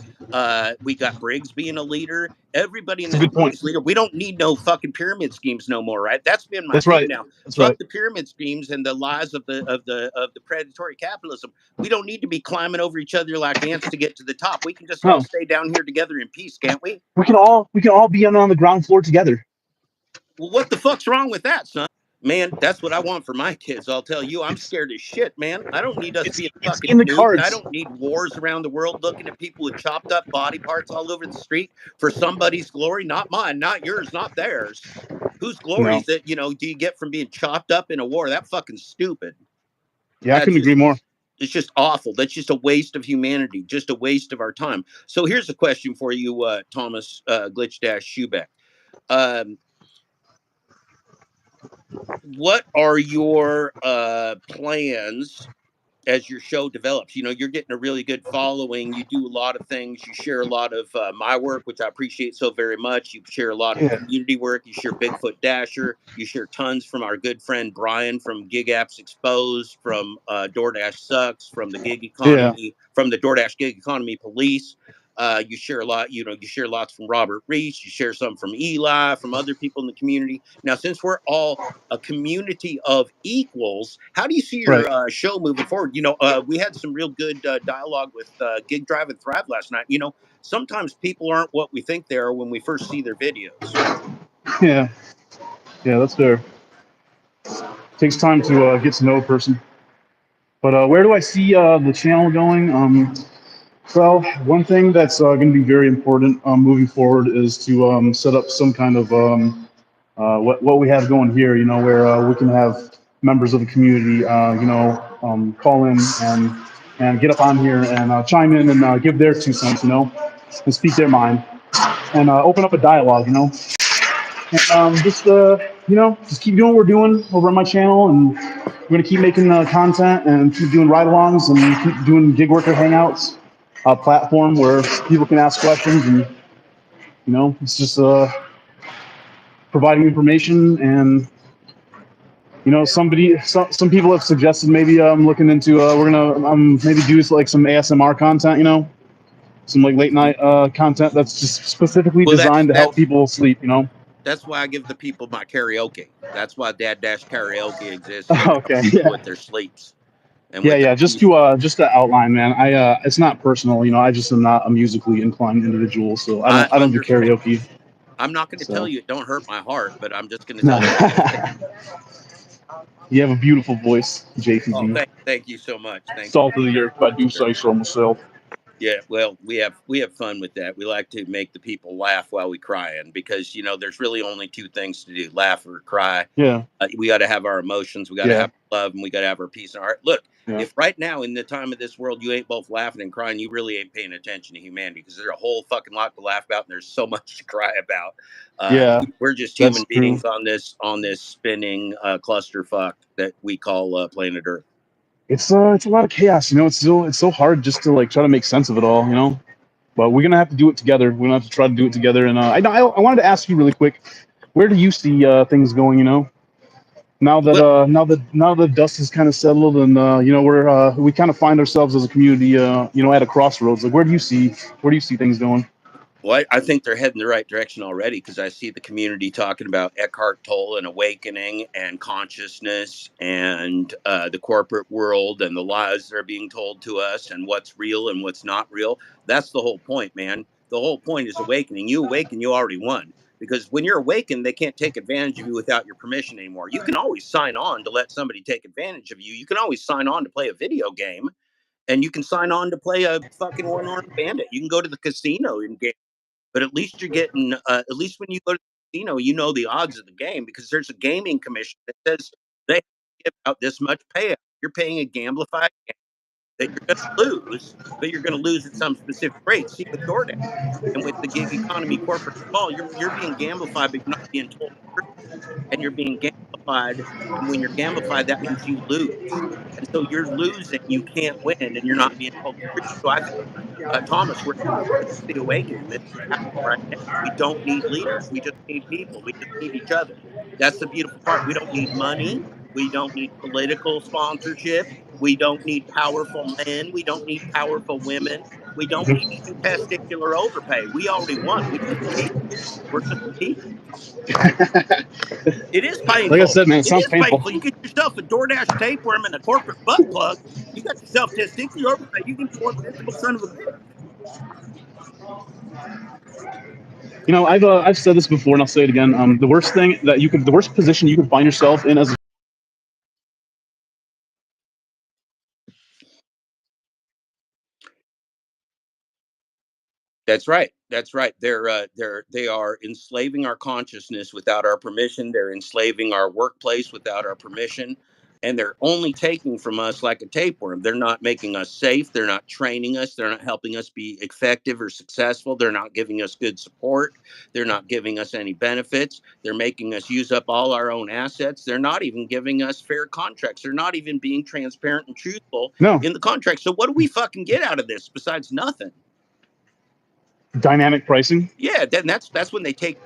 We got Briggs being a leader. Everybody in It's a this good community point. is a leader. We don't need no fucking pyramid schemes no more, right? That's been my That's thing right. now. That's Fuck right. the pyramid schemes and the lies of the predatory capitalism. We don't need to be climbing over each other like ants to get to the top. We can just all No, stay down here together in peace, can't we? we can all be on the ground floor together. Well, what the fuck's wrong with that, son? Man, that's what I want for my kids. I'll tell you, I'm It's scared as shit, man. I don't need us it's being it's fucking in the nuked. I cards. don't need wars around the world looking at people with chopped up body parts all over the street for somebody's glory. Not mine, not yours, not theirs. Whose glory No. is it, do you get from being chopped up in a war? That fucking stupid. Yeah, I That's couldn't agree just more. it's just awful. That's just a waste of humanity, just a waste of our time. So here's a question for you, Thomas Glitch Dash Schubeck. Um, what are your plans as your show develops? You're getting a really good following. You do a lot of things. You share a lot of my work, which I appreciate so very much. You share a lot of the Yeah. community work. You share Bigfoot Dasher. You share tons from our good friend Brian from Gig Apps Exposed, from DoorDash Sucks, from the Gig Yeah. Economy, from the DoorDash Gig Economy Police. You share a lot. You share lots from Robert Reese. You share some from Eli, from other people in the community. Now, since we're all a community of equals, how do you see Right. your show moving forward? We had some real good dialogue with Gig Drive and Thrive last night. Sometimes people aren't what we think they are when we first see their videos. Yeah. Yeah. That's fair. Takes time to get to know a person. But where do I see the channel going? Well, one thing that's going to be very important moving forward is to set up some kind of what we have going here. Where we can have members of the community, call in and get up on here and chime in and give their 2 cents. And speak their mind and open up a dialogue. And just keep doing what we're doing over on my channel, and we're gonna keep making content and keep doing ride-alongs and keep doing gig worker hangouts, a platform where people can ask questions, and it's just providing information. And some people have suggested maybe looking into we're gonna maybe do like some ASMR content, some like late night content that's just specifically Well, that's designed to help that's people sleep. that's why I give the people my karaoke. That's why Dad Dash karaoke exists, so to help Okay, people yeah. with their sleeps and Yeah, with their yeah. Just to outline, man. It's not personal. I just am not a musically inclined individual, so I I don't I don't do understand. karaoke. I'm not going to tell So you it don't hurt my heart, but I'm just going to no, tell you I don't sing. you have a beautiful voice, Oh, JTG. thank you so much. Thank you Salt of the earth, if I very much, do sir. say so myself. Yeah, well, we have fun with that. We like to make the people laugh while we cry, and because there's really only two things to do: laugh or cry. Yeah, We got to have our emotions, we got to yeah, have love, and we got to have our peace and heart. Look, yeah, if right now in the time of this world you ain't both laughing and crying, you really ain't paying attention to humanity because there's a whole fucking lot to laugh about, and there's so much to cry about. yeah. We're just That's human true. beings on this spinning clusterfuck that we call planet Earth. It's a lot of chaos. It's so hard just to like try to make sense of it all. But we're gonna have to do it together. We're gonna have to try to do it together. And I wanted to ask you really quick, where do you see things going? Well, Now the dust has kind of settled, and we kind of find ourselves as a community, at a crossroads. Like, where do you see things going? Well, I think they're heading the right direction already because I see the community talking about Eckhart Tolle and awakening and consciousness and the corporate world and the lies that are being told to us and what's real and what's not real. That's the whole point, man. The whole point is awakening. You awaken, you already won. Because when you're awakened, they can't take advantage of you without your permission anymore. You can always sign on to let somebody take advantage of you. You can always sign on to play a video game, and you can sign on to play a fucking one-armed bandit. You can go to the casino and game, but at least you're getting. At least when you go to the casino, you know the odds of the game because there's a gaming commission that says they give out this much payout. You're paying a gamblified game that you're going to lose, but you're going to lose at some specific rate. See, with DoorDash and with the gig economy corporate sprawl, you're being gamblified, but you're not being told the truth, and you're being gamblified. And when you're gamblified, that means you lose. And so you're losing, you can't win, and you're not being told the truth. So I think, Thomas, we're the awakening that's happening right now. We don't need leaders. We just need people. We just need each other. That's the beautiful part. We don't need money. We don't need political sponsorship. We don't need powerful men. We don't need powerful women. We don't need even testicular overpay. We already won. We just the people. We're just the people. It is Like I painful. said, man, it It sounds is painful. painful. You get yourself a DoorDash tapeworm and a corporate butt plug. You got yourself testicular overpay. You can be one miserable son of a bitch. You know, I've said this before, and I'll say it again. The worst position you could find yourself in as That's right. That's right. They are enslaving our consciousness without our permission. They're enslaving our workplace without our permission, and they're only taking from us like a tapeworm. They're not making us safe. They're not training us. They're not helping us be effective or successful. They're not giving us good support. They're not giving us any benefits. They're making us use up all our own assets. They're not even giving us fair contracts. They're not even being transparent and truthful no in the contract. So what do we fucking get out of this besides nothing? dynamic pricing. Yeah, then that's when they take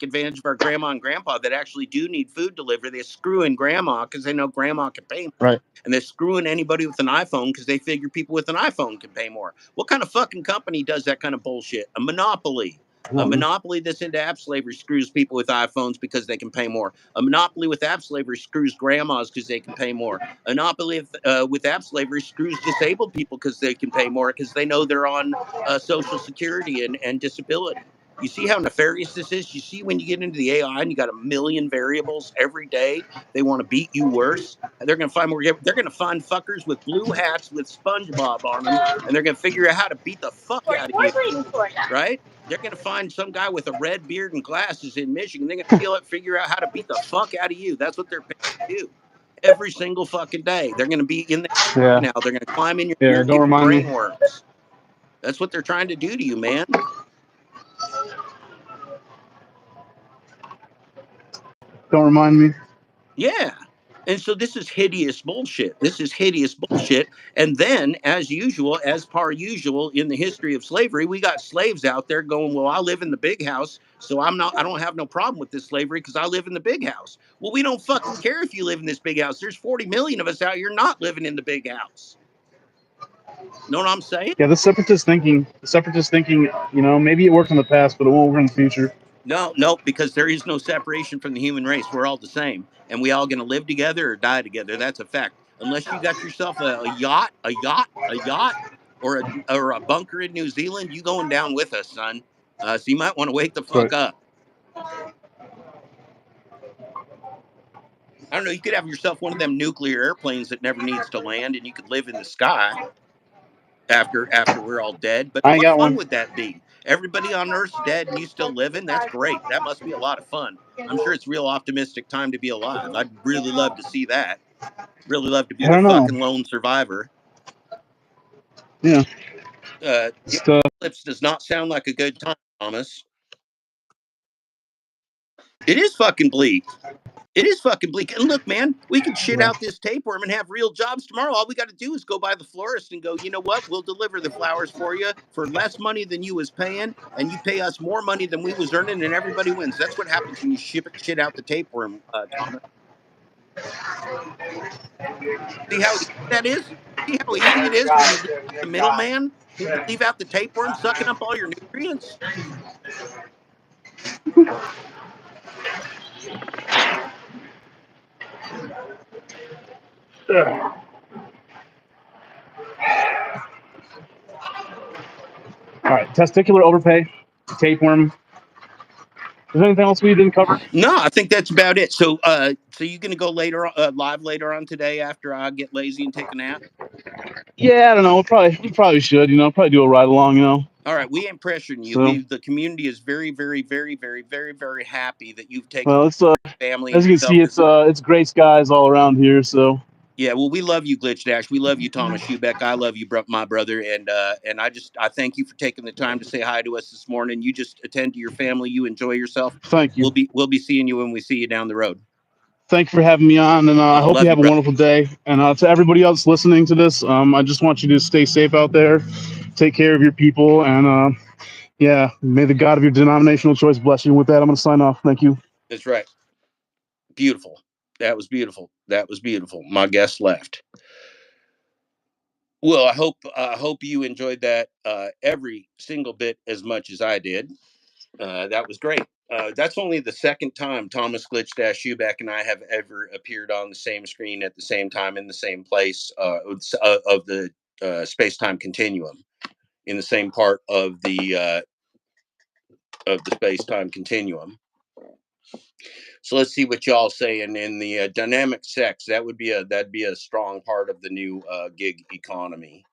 advantage of our grandma and grandpa that actually do need food delivered. They screw in grandma because they know grandma can pay more, Right. and they're screwing anybody with an iPhone because they figure people with an iPhone can pay more. What kind of fucking company does that kind of bullshit? A monopoly. A monopoly that's into app slavery screws people with iPhones because they can pay more. A monopoly with app slavery screws grandmas because they can pay more. A monopoly with app slavery screws disabled people because they can pay more because they know they're on Social Security and disability. You see how nefarious this is? You see when you get into the AI and you got a million variables every day, they want to beat you worse. They're going to find more. They're going to find fuckers with blue hats with SpongeBob on them, and they're going to figure out how to beat the fuck out of you. Right? They're going to find some guy with a red beard and glasses in Michigan. They're going to figure out how to beat the fuck out of you. That's what they're paying to do every single fucking day. They're going to be in there Yeah. now. They're going to climb in your Yeah. ear and Don't give you remind me. brain worms. That's what they're trying to do to you, man. Don't remind me. Yeah. And so this is hideous bullshit. This is hideous bullshit. And then, as usual, as par usual in the history of slavery, we got slaves out there going, well, I live in the big house, so I don't have no problem with this slavery because I live in the big house. Well, we don't fucking care if you live in this big house. There's 40 million of us out here not living in the big house. Know what I'm saying? Yeah, the separatist thinking, you know, maybe it worked in the past, but it won't work in the future. No, no, because there is no separation from the human race. We're all the same, and we all going to live together or die together. That's a fact. Unless you got yourself a yacht, or a bunker in New Zealand, you going down with us, son. So you might want to wake the fuck Right. up. I don't know. You could have yourself one of them nuclear airplanes that never needs to land, and you could live in the sky after we're all dead. But I ain't what got fun one. would that be? Everybody on Earth's dead and you still living? That's great. That must be a lot of fun. I'm sure it's a real optimistic time to be alive. I'd really love to see that. Really love to be I the don't know. fucking lone survivor. Yeah. The Just, apocalypse does not sound like a good time, Thomas. It is fucking bleak. It is fucking bleak. And look, man, we can shit right. out this tapeworm and have real jobs tomorrow. All we got to do is go by the florist and go, you know what? We'll deliver the flowers for you for less money than you was paying, and you pay us more money than we was earning, and everybody wins. That's what happens when you shit out the tapeworm, Thomas. See how easy that is? See how easy it is when you leave out the middleman who leave out the tapeworm sucking up all your nutrients? All right. Testicular overpay, tapeworm. there anything else we didn't cover? No, I think that's about it. So, so you gonna go live later on today after I get lazy and take a nap? Yeah, I don't know. We probably should. Probably do a ride along. All right, we ain't pressuring you. So, The community is very, very, very, very, very, very happy that you've taken well, it's family and as you can yourself. see, it's gray skies all around here. So, Yeah, well, we love you, GlitchDash. We love you, Thomas Schubeck. I love you, my brother, and I thank you for taking the time to say hi to us this morning. You just attend to your family. You enjoy yourself. thank you. We'll be seeing you when we see you down the road. Thank you for having me on, and I hope you Love you, have a brother. wonderful day. And to everybody else listening to this, I just want you to stay safe out there, take care of your people, and yeah, may the God of your denominational choice bless you. With that, I'm going to sign off. Thank you. That's right. Beautiful. That was beautiful. That was beautiful. My guest left. Well, I hope you enjoyed that every single bit as much as I did. That was great. That's only the second time Thomas GlitchDash Schubeck and I have ever appeared on the same screen at the same time in the same place of the space time continuum, in the same part of the space time continuum. So let's see what y'all saying in the dynamic sex. That'd be a strong part of the new gig economy.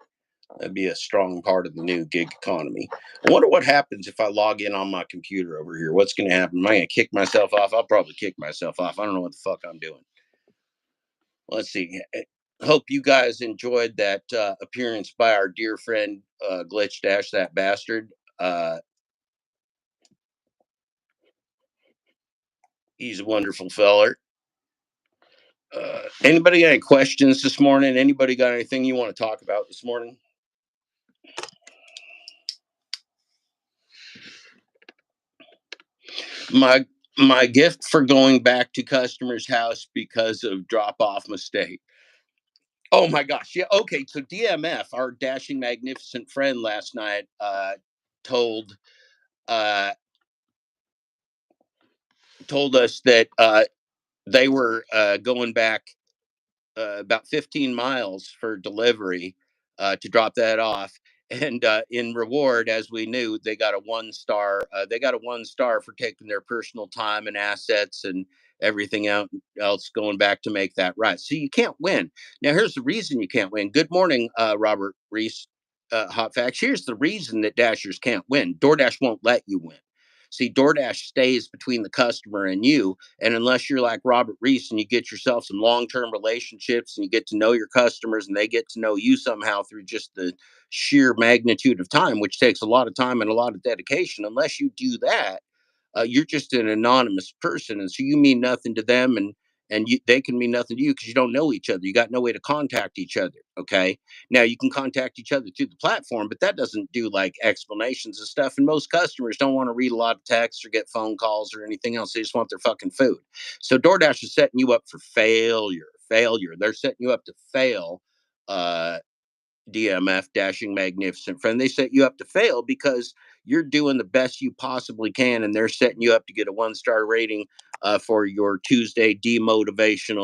That'd be a strong part of the new gig economy. I wonder what happens if I log in on my computer over here. What's going to happen? Am I going to kick myself off? I'll probably kick myself off. I don't know what the fuck I'm doing. Let's see. Hope you guys enjoyed that appearance by our dear friend GlitchDash, that bastard. He's a wonderful feller. Anybody got any questions this morning? Anybody got anything you want to talk about this morning? My gift for going back to customer's house because of drop off mistake. Oh my gosh. Yeah. Okay. So DMF, our dashing magnificent friend last night, told uh, told us that they were going back about 15 miles for delivery to drop that off. And in reward, as we knew, they got a 1 star. They got a 1 star for taking their personal time and assets and everything else going back to make that right. So you can't win. Now, here's the reason you can't win. Good morning, Robert Reese. Hot facts. Here's the reason that Dashers can't win. DoorDash won't let you win. See, DoorDash stays between the customer and you, and unless you're like Robert Reese and you get yourself some long term relationships and you get to know your customers and they get to know you somehow through just the sheer magnitude of time, which takes a lot of time and a lot of dedication, unless you do that, you're just an anonymous person. And so you mean nothing to them, and they can mean nothing to you because you don't know each other. You got no way to contact each other. Okay. Now you can contact each other through the platform, but that doesn't do like explanations and stuff. And most customers don't want to read a lot of text or get phone calls or anything else. They just want their fucking food. So DoorDash is setting you up for failure. Failure. They're setting you up to fail. DMF, dashing magnificent friend. They set you up to fail because you're doing the best you possibly can, and they're setting you up to get a 1 star rating for your Tuesday demotivation.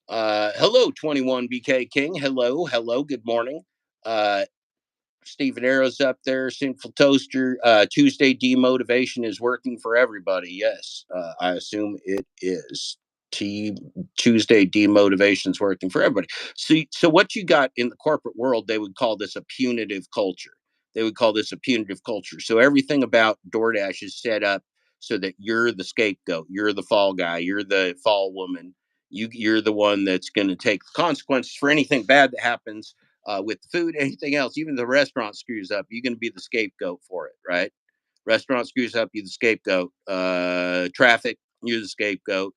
Hello, 21 BK King. Hello, hello. Good morning. Uh, Stephen Arrow's up there. Sinful Toaster. Tuesday demotivation is working for everybody. Yes, I assume it is. Tuesday demotivation is working for everybody. So what you got in the corporate world, they would call this a punitive culture. They would call this a punitive culture. So everything about DoorDash is set up so that you're the scapegoat, you're the fall guy, you're the fall woman. You're the one that's going to take the consequences for anything bad that happens with the food, anything else. Even the restaurant screws up, you're going to be the scapegoat for it, right? Restaurant screws up, you're the scapegoat. Traffic, you're the scapegoat.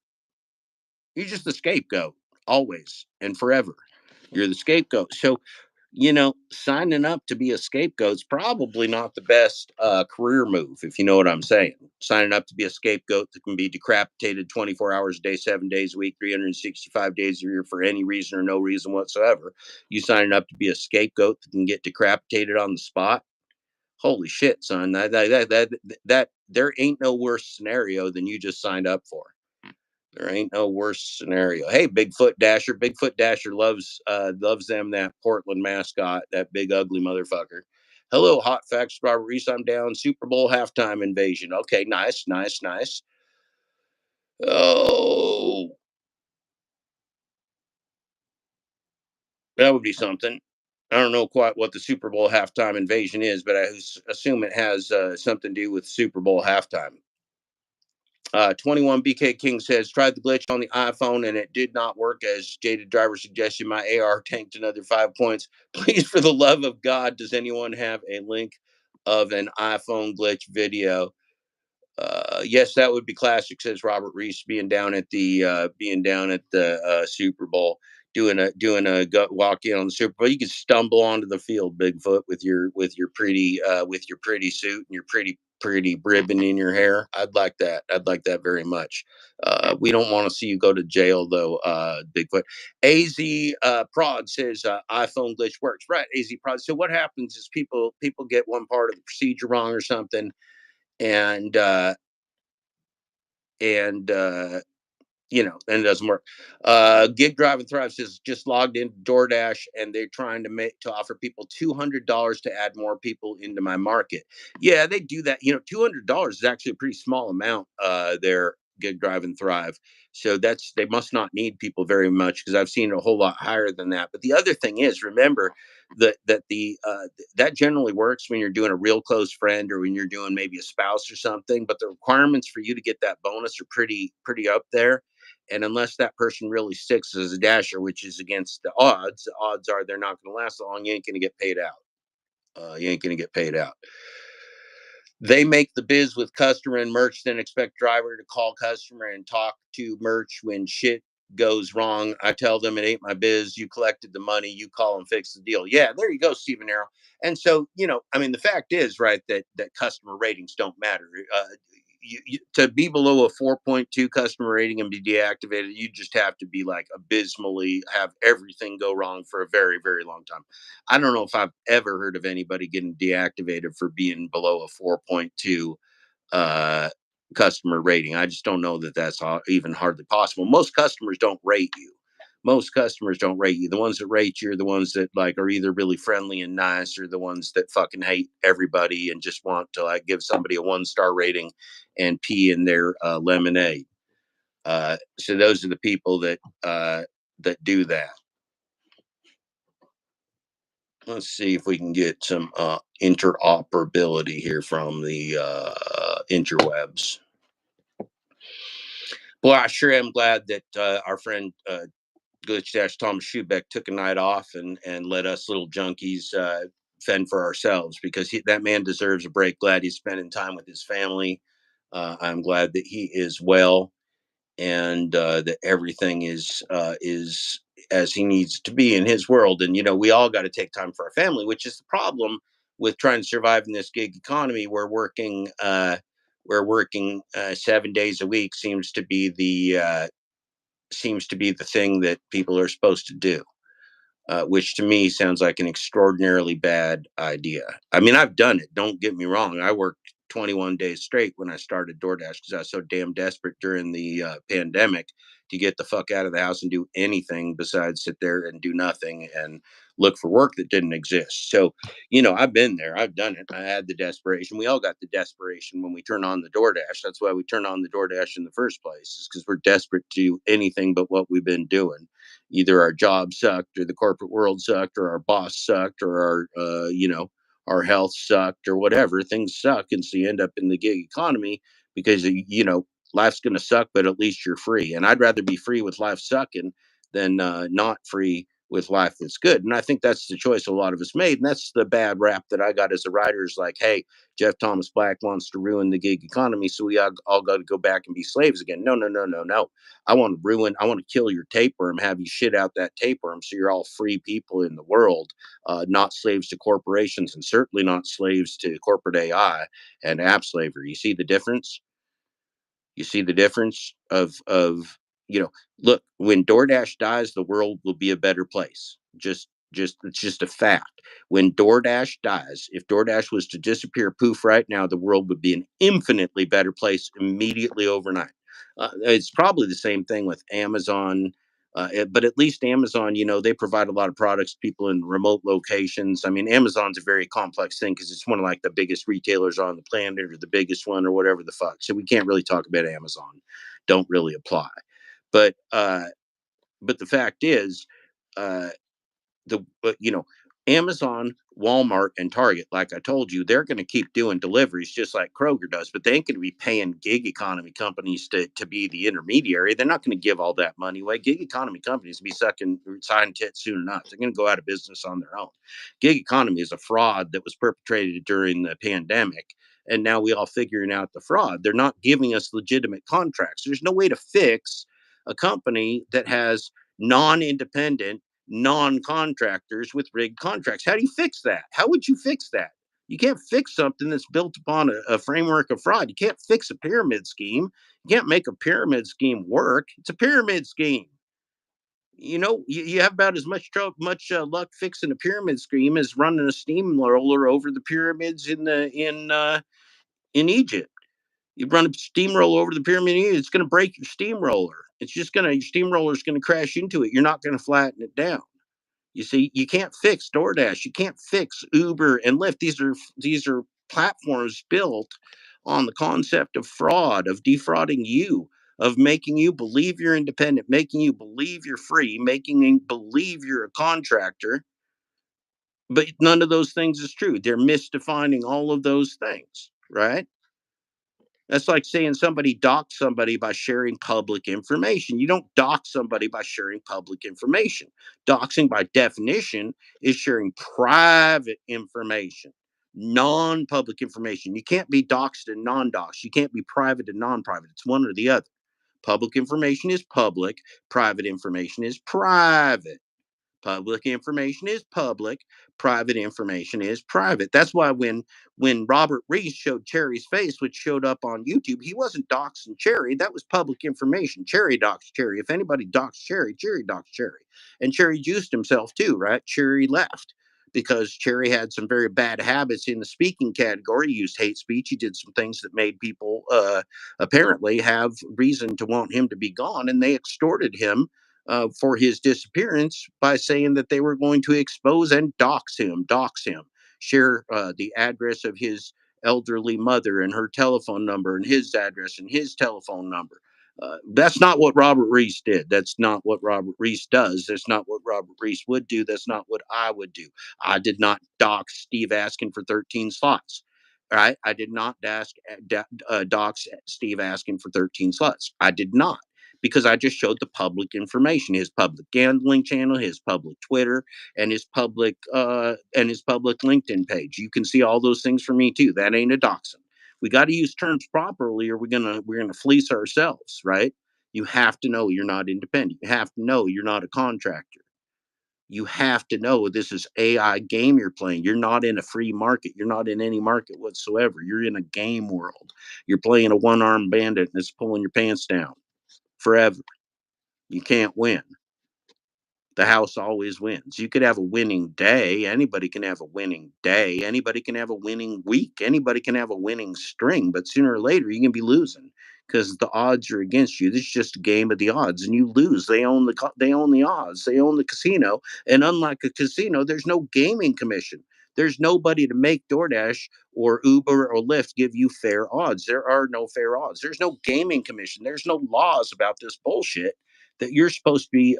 You're just the scapegoat, always and forever. You're the scapegoat. So, signing up to be a scapegoat is probably not the best career move, if you know what I'm saying. Signing up to be a scapegoat that can be decapitated 24 hours a day, 7 days a week, 365 days a year for any reason or no reason whatsoever. You signing up to be a scapegoat that can get decapitated on the spot. Holy shit, son! That there ain't no worse scenario than you just signed up for. There ain't no worse scenario. Hey, Bigfoot Dasher. Bigfoot Dasher loves them, that Portland mascot, that big ugly motherfucker. Hello, Hot Facts, Robert Reese. I'm down. Super Bowl halftime invasion. Okay, nice, nice, nice. Oh, that would be something. I don't know quite what the Super Bowl halftime invasion is, but I assume it has something to do with Super Bowl halftime. 21 BK King says, tried the glitch on the iPhone and it did not work as jaded driver suggestion. My AR tanked another 5 points. Please, for the love of God, does anyone have a link of an iPhone glitch video? Yes, that would be classic, says Robert Reese, being down at the Super Bowl, doing a gut walk in on the Super Bowl. You could stumble onto the field, Bigfoot, with your pretty suit and your pretty ribbon in your hair. I'd like that. I'd like that very much. We don't want to see you go to jail though, Bigfoot. Az Prod says iPhone glitch works. Right, Az Prod. So what happens is people get one part of the procedure wrong or something, and and and it doesn't work. Gig Drive and Thrive says just logged into DoorDash and they're trying to offer people $200 to add more people into my market. Yeah, they do that. $200 is actually a pretty small amount. There, Gig Drive and Thrive. So they must not need people very much because I've seen a whole lot higher than that. But the other thing is, remember that generally works when you're doing a real close friend or when you're doing maybe a spouse or something. But the requirements for you to get that bonus are pretty up there, and unless that person really sticks as a dasher, which is against the odds are they're not going to last long. You ain't going to get paid out. You ain't going to get paid out. They make the biz with customer and merch, then expect driver to call customer and talk to merch when shit goes wrong. I tell them it ain't my biz. You collected the money. You call and fix the deal. Yeah, there you go, Stephen Arrow. And so, I mean, the fact is, right, that customer ratings don't matter. To be below a 4.2 customer rating and be deactivated, you just have to be like abysmally have everything go wrong for a very, very long time. I don't know if I've ever heard of anybody getting deactivated for being below a 4.2 uh, customer rating. I just don't know that that's even hardly possible. Most customers don't rate you. Most customers don't rate you. The ones that rate you are the ones that like are either really friendly and nice, or the ones that fucking hate everybody and just want to like give somebody a 1-star rating and pee in their lemonade. So those are the people that do that. Let's see if we can get some interoperability here from the interwebs. Boy, I sure am glad that our friend GlitchDash Thomas Schubeck took a night off and let us little junkies fend for ourselves, because that man deserves a break. Glad he's spending time with his family. I'm glad that he is well, and that everything is as he needs to be in his world. And we all got to take time for our family, which is the problem with trying to survive in this gig economy. We're working 7 days a week seems to be the thing that people are supposed to do, which to me sounds like an extraordinarily bad idea. I mean, I've done it. Don't get me wrong. I worked 21 days straight when I started DoorDash because I was so damn desperate during the pandemic to get the fuck out of the house and do anything besides sit there and do nothing and look for work that didn't exist. So, I've been there. I've done it. I had the desperation. We all got the desperation when we turn on the DoorDash. That's why we turn on the DoorDash in the first place, is because we're desperate to do anything but what we've been doing. Either our job sucked, or the corporate world sucked, or our boss sucked, or our health sucked, or whatever. Things suck, and so you end up in the gig economy because life's going to suck, but at least you're free. And I'd rather be free with life sucking than not free with life that's good. And I think that's the choice a lot of us made. And that's the bad rap that I got as a writer, is like, hey, Jeff Thomas Black wants to ruin the gig economy, so we all got to go back and be slaves again. No, no, no, no, no. I want to kill your tapeworm, have you shit out that tapeworm so you're all free people in the world, not slaves to corporations, and certainly not slaves to corporate AI and app slavery. You see the difference? You see the difference of look, when DoorDash dies, the world will be a better place. Just it's just a fact. When DoorDash dies, if DoorDash was to disappear poof right now, the world would be an infinitely better place immediately overnight. It's probably the same thing with Amazon, But at least Amazon, they provide a lot of products to people in remote locations. I mean, Amazon's a very complex thing because it's one of like the biggest retailers on the planet or the biggest one or whatever the fuck. So we can't really talk about Amazon. Don't really apply. But but the fact is, uh, Amazon, Walmart, and Target, like I told you, they're going to keep doing deliveries just like Kroger does, but they ain't going to be paying gig economy companies to be the intermediary. They're not going to give all that money away. Gig economy companies will be sucking sign tits soon enough. They're going to go out of business on their own. Gig economy is a fraud that was perpetrated during the pandemic. And now we all figuring out the fraud. They're not giving us legitimate contracts. There's no way to fix a company that has non-independent non-contractors with rigged contracts. How do you fix that? How would you fix that? You can't fix something that's built upon a framework of fraud. You can't fix a pyramid scheme. You can't make a pyramid scheme work. It's a pyramid scheme. You have about as much luck fixing a pyramid scheme as running a steamroller over the pyramids in Egypt. You run a steamroller over the pyramid, it's going to break your steamroller. Your steamroller is going to crash into it. You're not going to flatten it down. You see, you can't fix DoorDash, you can't fix Uber and Lyft. These are platforms built on the concept of fraud, of defrauding you, of making you believe you're independent, making you believe you're free, making you believe you're a contractor. But none of those things is true. They're misdefining all of those things, right? That's like saying somebody doxed somebody by sharing public information. You don't dox somebody by sharing public information. Doxing, by definition, is sharing private information, non public information. You can't be doxed and non doxed. You can't be private and non private. It's one or the other. Public information is public, private information is private. Public information is public. Private information is private. That's why when Robert Reese showed Cherry's face, which showed up on YouTube, he wasn't doxing Cherry. That was public information. Cherry doxed Cherry. If anybody doxed Cherry, Cherry doxed Cherry. And Cherry juiced himself too, right? Cherry left because Cherry had some very bad habits in the speaking category. He used hate speech. He did some things that made people apparently have reason to want him to be gone, and they extorted him for his disappearance by saying that they were going to expose and dox him, share the address of his elderly mother and her telephone number and his address and his telephone number. That's not what Robert Reese did. That's not what Robert Reese does. That's not what Robert Reese would do. That's not what I would do. I did not dox Steve asking for 13 slots. All right. I did not dox Steve asking for 13 slots. I did not, because I just showed the public information, his public gambling channel, his public Twitter, and his public LinkedIn page. You can see all those things for me too. That ain't a doxing. We got to use terms properly, or we're gonna fleece ourselves, right? You have to know you're not independent. You have to know you're not a contractor. You have to know this is AI game you're playing. You're not in a free market. You're not in any market whatsoever. You're in a game world. You're playing a one-armed bandit and it's pulling your pants down forever. You can't win. The house always wins. You could have a winning day. Anybody can have a winning day. Anybody can have a winning week. Anybody can have a winning string. But sooner or later, you can be losing because the odds are against you. This is just a game of the odds, and you lose. They own the odds. They own the casino. And unlike a casino, there's no gaming commission. There's nobody to make DoorDash or Uber or Lyft give you fair odds. There are no fair odds. There's no gaming commission. There's no laws about this bullshit that you're supposed to be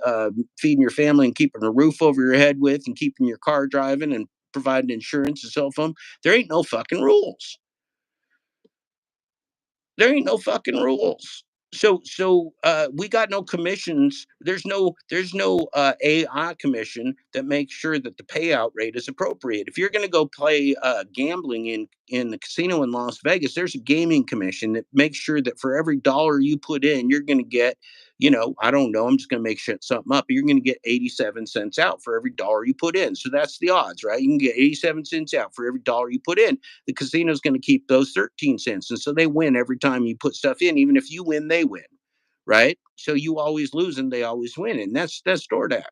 feeding your family and keeping a roof over your head with and keeping your car driving and providing insurance and cell phone. There ain't no fucking rules. There ain't no fucking rules. So we got no commissions. There's no AI commission that makes sure that the payout rate is appropriate. If you're going to go play gambling in the casino in Las Vegas, there's a gaming commission that makes sure that for every dollar you put in, you're going to get, I don't know, I'm just going to make something up. You're going to get 87 cents out for every dollar you put in. So that's the odds, right? You can get 87 cents out for every dollar you put in. The casino's going to keep those 13 cents. And so they win every time you put stuff in. Even if you win, they win, right? So you always lose and they always win. And that's DoorDash.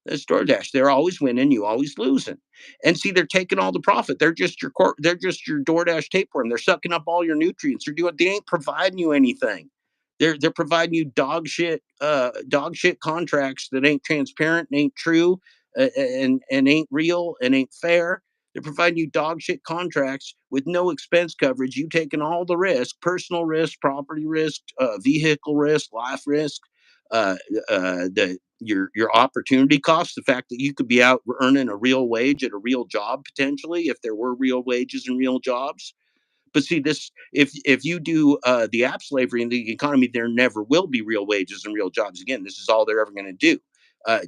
That's DoorDash. They're always winning, you always losing. And see, they're taking all the profit. They're just your DoorDash tapeworm. They're sucking up all your nutrients. They ain't providing you anything. They're providing you dog shit contracts that ain't transparent and ain't true, and ain't real and ain't fair. They're providing you dog shit contracts with no expense coverage. You taking all the risk, personal risk, property risk, vehicle risk, life risk, your opportunity cost, the fact that you could be out earning a real wage at a real job potentially if there were real wages and real jobs. But see, this if you do the app slavery in the economy, there never will be real wages and real jobs again. This is all they're ever going to do. I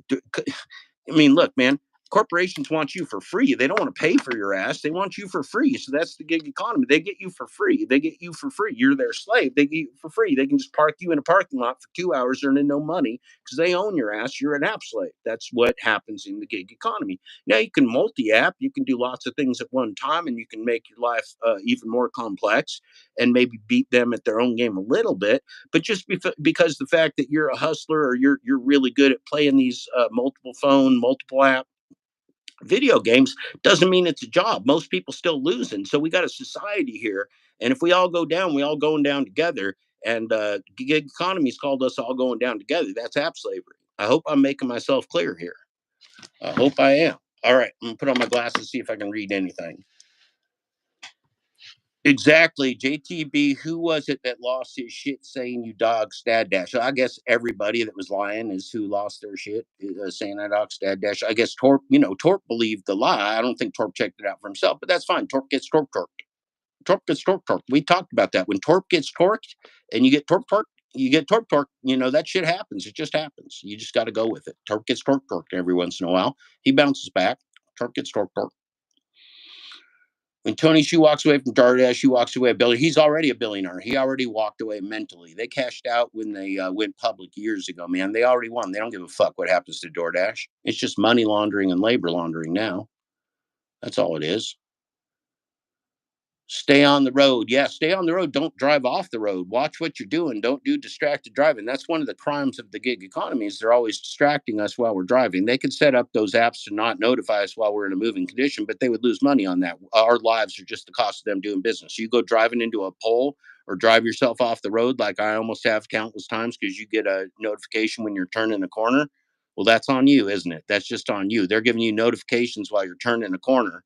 mean, look, man, corporations want you for free. They don't want to pay for your ass. They want you for free. So that's the gig economy. They get you for free. They get you for free. You're their slave. They get you for free. They can just park you in a parking lot for 2 hours earning no money because they own your ass. You're an app slave. That's what happens in the gig economy. Now you can multi-app. You can do lots of things at one time, and you can make your life even more complex and maybe beat them at their own game a little bit. But just because the fact that you're a hustler or you're really good at playing these multiple phone, multiple app video games doesn't mean it's a job. Most people still losing. So we got a society here, and if we all go down, we all going down together. And gig economy's called us all going down together. That's app slavery. I hope I'm making myself clear here. I hope I am. All right, I'm gonna put on my glasses, see if I can read anything. Exactly, JTB. Who was it that lost his shit saying you dog DadDash? So I guess everybody that was lying is who lost their shit saying I dog DadDash. I guess Torp, Torp believed the lie. I don't think Torp checked it out for himself, but that's fine. Torp gets torqued. Torp gets torqued. We talked about that. When Torp gets torqued and you get torqued, you get torqued. That shit happens. It just happens. You just got to go with it. Torp gets torqued every once in a while. He bounces back. Torp gets torqued. When Tony Hsieh walks away from DadDash, he walks away a billionaire. He's already a billionaire. He already walked away mentally. They cashed out when they went public years ago, man. They already won. They don't give a fuck what happens to DoorDash. It's just money laundering and labor laundering now. That's all it is. Stay on the road. Yeah, stay on the road. Don't drive off the road. Watch what you're doing. Don't do distracted driving. That's one of the crimes of the gig economy is they're always distracting us while we're driving. They could set up those apps to not notify us while we're in a moving condition, but they would lose money on that. Our lives are just the cost of them doing business. You go driving into a pole or drive yourself off the road like I almost have countless times because you get a notification when you're turning a corner. Well, that's on you, isn't it? That's just on you. They're giving you notifications while you're turning a corner,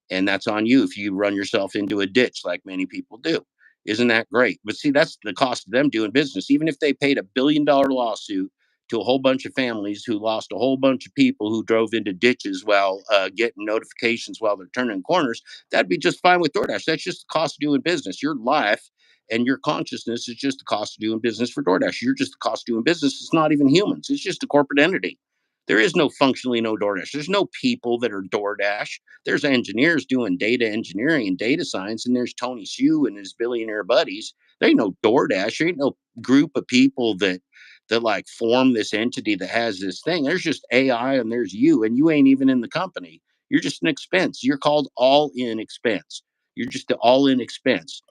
and that's on you if you run yourself into a ditch like many people do. Isn't that great? But see, that's the cost of them doing business. Even if they paid $1 billion lawsuit to a whole bunch of families who lost a whole bunch of people who drove into ditches while getting notifications while they're turning corners, that'd be just fine with DoorDash. That's just the cost of doing business. Your life and your consciousness is just the cost of doing business for DoorDash. You're just the cost of doing business. It's not even humans. It's just a corporate entity. There is no functionally no DoorDash. There's no people that are DoorDash. There's engineers doing data engineering and data science, and there's Tony Hsieh and his billionaire buddies. There ain't no DoorDash. There ain't no group of people that like form this entity that has this thing. There's just AI and there's you, and you ain't even in the company. You're just an expense. You're called all in expense. You're just the all in expense.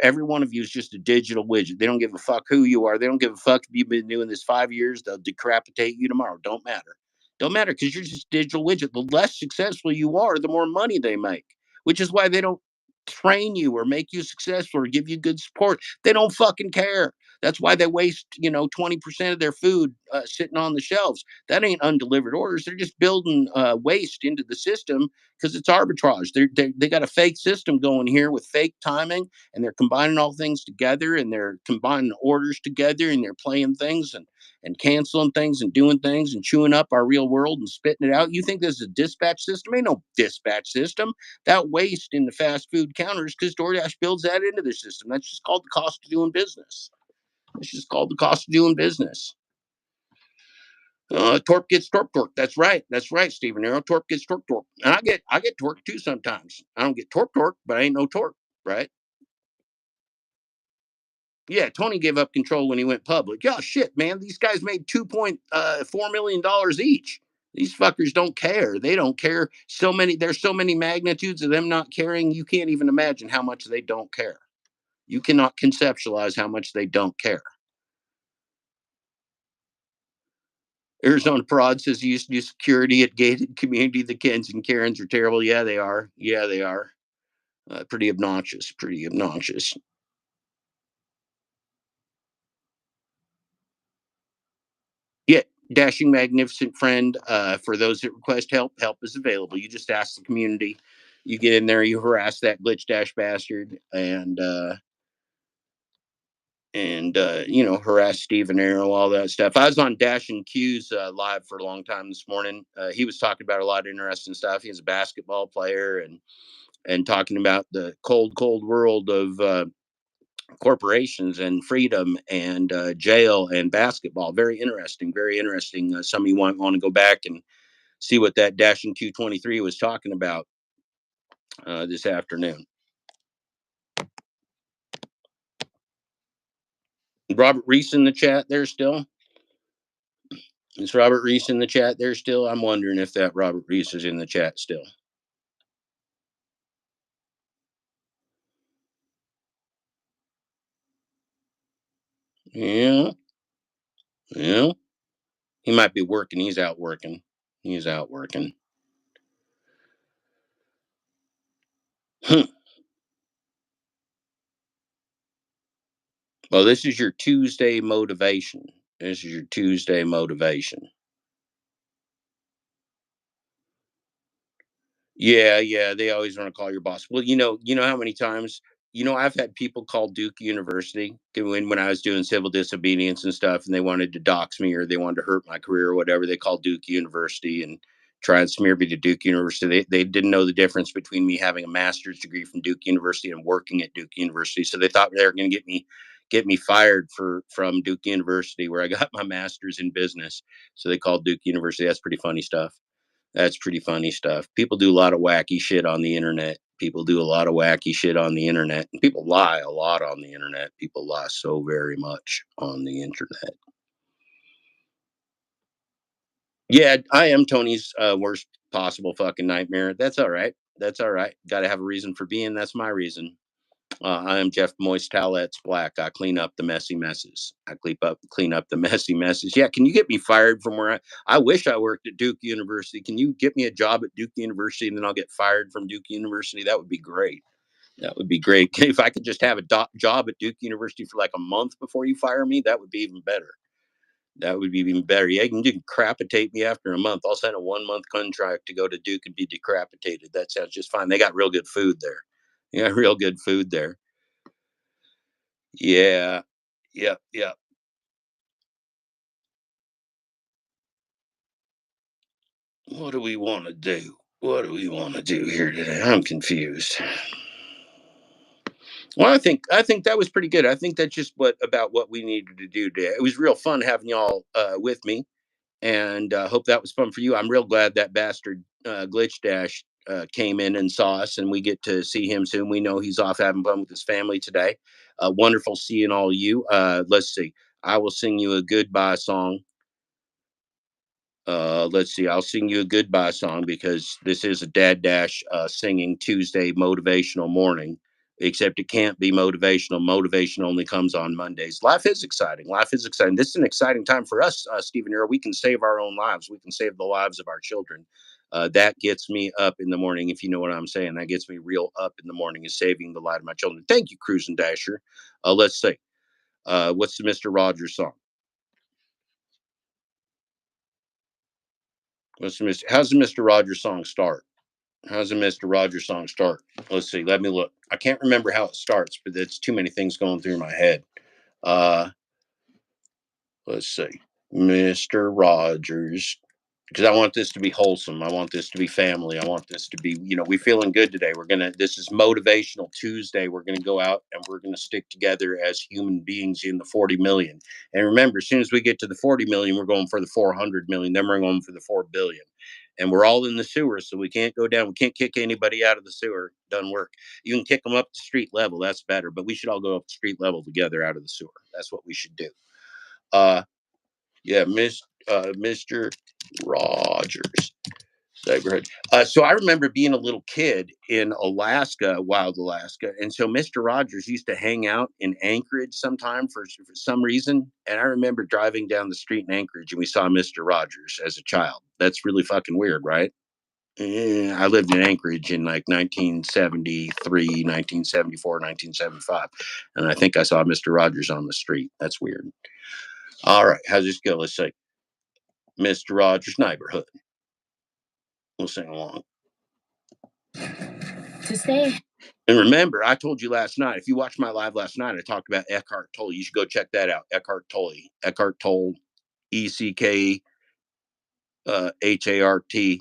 Every one of you is just a digital widget. They don't give a fuck who you are. They don't give a fuck if you've been doing this 5 years. They'll decapitate you tomorrow. Don't matter. Don't matter because you're just a digital widget. The less successful you are, the more money they make, which is why they don't train you or make you successful or give you good support. They don't fucking care. That's why they waste, 20% of their food sitting on the shelves. That ain't undelivered orders. They're just building waste into the system because it's arbitrage. They got a fake system going here with fake timing, and they're combining all things together, and they're combining orders together, and they're playing things and canceling things and doing things and chewing up our real world and spitting it out. You think there's a dispatch system? Ain't no dispatch system. That waste in the fast food counters because DoorDash builds that into the system. That's just called the cost of doing business. It's just called the cost of doing business. Torque gets torque. That's right. That's right, Stephen Arrow. Torque gets torque. And I get torque too sometimes. I don't get torque, but I ain't no torque, right? Yeah, Tony gave up control when he went public. Yeah, shit, man. These guys made $2.4 million each. These fuckers don't care. They don't care. There's so many magnitudes of them not caring. You can't even imagine how much they don't care. You cannot conceptualize how much they don't care. Arizona Prod says he used to do security at gated community. The Kens and Karens are terrible. Yeah, they are. Yeah, they are. Pretty obnoxious. Pretty obnoxious. dashing, magnificent friend. For those that request help, help is available. You just ask the community. You get in there, you harass that GlitchDash bastard, and you know, harass Stephen Arrow, all that stuff. I was on Dash and Q's live for a long time this morning. He was talking about a lot of interesting stuff. He's a basketball player and talking about the cold world of corporations and freedom and jail and basketball. Very interesting, very interesting. Some of you want to go back and see what that Dashing Q23 was talking about this afternoon. Robert Reese in the chat there still? Is Robert Reese in the chat there still? I'm wondering if that Robert Reese is in the chat still. Yeah. Yeah. He might be working. He's out working. He's out working. Well, this is your Tuesday motivation. This is your Tuesday motivation. Yeah, yeah, they always want to call your boss. Well, you know how many times, I've had people call Duke University when I was doing civil disobedience and stuff, and they wanted to dox me or they wanted to hurt my career or whatever. They called Duke University and try and smear me to Duke University. They didn't know the difference between me having a master's degree from Duke University and working at Duke University. So they thought they were going to get me fired from Duke University, where I got my master's in business. So they called Duke University. That's pretty funny stuff. That's pretty funny stuff. People do a lot of wacky shit on the internet. People do a lot of wacky shit on the internet. And people lie a lot on the internet. People lie so very much on the internet. Yeah, I am Tony's worst possible fucking nightmare. That's all right. That's all right. Got to have a reason for being. That's my reason. I am Jeff Moist Towelettes Black. I clean up the messy messes. I clean up the messy messes. Yeah, can you get me fired from where I wish I worked at Duke University. Can you get me a job at Duke University and then I'll get fired from Duke University? That would be great. That would be great. If I could just have a job at Duke University for like a month before you fire me, that would be even better. That would be even better. Yeah, you can decapitate me after a month. I'll sign a 1 month contract to go to Duke and be decapitated. That sounds just fine. They got real good food there. Yeah, real good food there. Yeah. Yep. Yep. What do we want to do? What do we want to do here today? I'm confused. Well, I think that was pretty good. I think that's just what we needed to do today. It was real fun having y'all with me, and hope that was fun for you. I'm real glad that bastard GlitchDash came in and saw us, and we get to see him soon. We know he's off having fun with his family today. Wonderful seeing all of you. Let's see. I will sing you a goodbye song. Let's see. I'll sing you a goodbye song because this is a DadDash singing Tuesday motivational morning. Except it can't be motivational. Motivation only comes on Mondays. Life is exciting. Life is exciting. This is an exciting time for us, Stephen Era. We can save our own lives. We can save the lives of our children. That gets me up in the morning, if you know what I'm saying. That gets me real up in the morning, is saving the life of my children. Thank you, Cruising Dasher. Let's see. What's the Mr. Rogers song? How's the Mr. Rogers song start? How's the Mr. Rogers song start? Let's see. Let me look. I can't remember how it starts, but it's too many things going through my head. Uh, let's see. Mr. Rogers, because I want this to be wholesome. I want this to be family. I want this to be, we feeling good today. This is motivational Tuesday. We're going to go out and we're going to stick together as human beings in the 40 million. And remember, as soon as we get to the 40 million, we're going for the 400 million. Then we're going for the 4 billion. And we're all in the sewer, so we can't go down. We can't kick anybody out of the sewer. Doesn't work. You can kick them up to street level. That's better. But we should all go up to street level together out of the sewer. That's what we should do. Yeah, Mr. Rogers. Neighborhood. So I remember being a little kid in Alaska, wild Alaska, and so Mr. Rogers used to hang out in Anchorage sometime for some reason. And I remember driving down the street in Anchorage, and we saw Mr. Rogers as a child. That's really fucking weird, right? I lived in Anchorage in like 1973, 1974, 1975, and I think I saw Mr. Rogers on the street. That's weird. All right, how's this go? Let's see. Mr. Rogers' Neighborhood. We'll sing along. To stay. And remember, I told you last night, if you watched my live last night, I talked about Eckhart Tolle. You should go check that out. Eckhart Tolle. Eckhart Tolle, ECKHART TOLLE.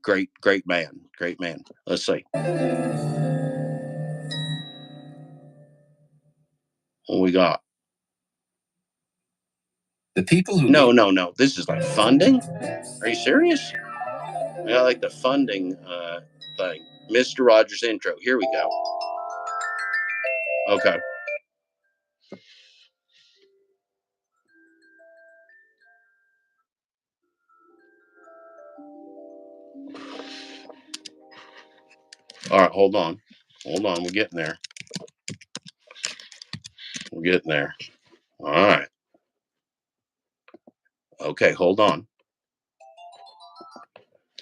Great man. Great man. Let's see. What we got? The people who No. This is like funding. Are you serious? I like the funding thing. Mr. Rogers intro. Here we go. Okay. All right, hold on. We're getting there. All right. Okay, hold on.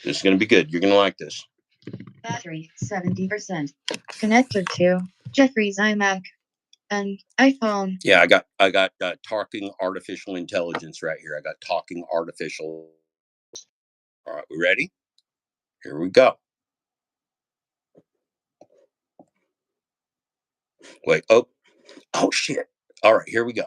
This is going to be good. You're going to like this. Battery 70%. Connected to Jeffrey's iMac and iPhone. Yeah, I got talking artificial intelligence right here. I got talking artificial. All right, we ready? Here we go. Wait. Oh shit. All right, here we go.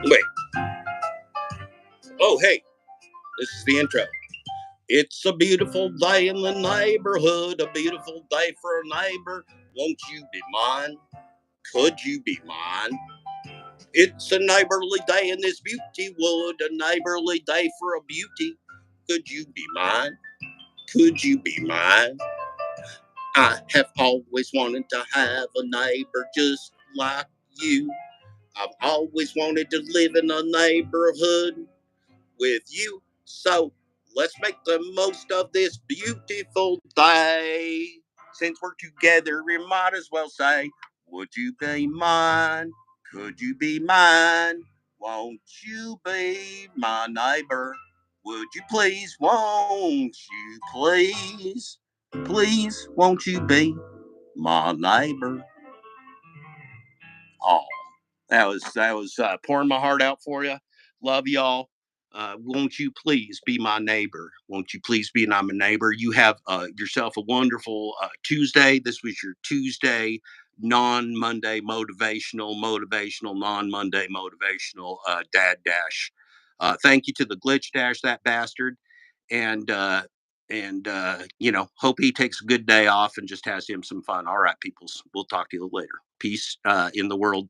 Wait. Oh, hey. This is the intro. It's a beautiful day in the neighborhood, a beautiful day for a neighbor. Won't you be mine? Could you be mine? It's a neighborly day in this beauty wood, a neighborly day for a beauty. Could you be mine? Could you be mine? I have always wanted to have a neighbor just like you. I've always wanted to live in a neighborhood with you. So let's make the most of this beautiful day. Since we're together, we might as well say, would you be mine? Could you be mine? Won't you be my neighbor? Would you please? Won't you please? Please, won't you be my neighbor? Oh, that was pouring my heart out for you. Love y'all. Won't you please be my neighbor? Won't you please be my neighbor? You have yourself a wonderful Tuesday. This was your Tuesday non-Monday motivational, non-Monday motivational DadDash. Thank you to the GlitchDash, that bastard. And hope he takes a good day off and just has him some fun. All right, peoples, we'll talk to you later. Peace in the world.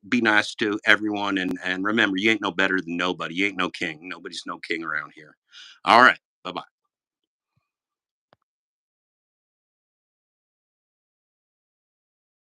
Be nice to everyone, and remember, you ain't no better than nobody. You ain't no king. Nobody's no king around here. All right, bye-bye.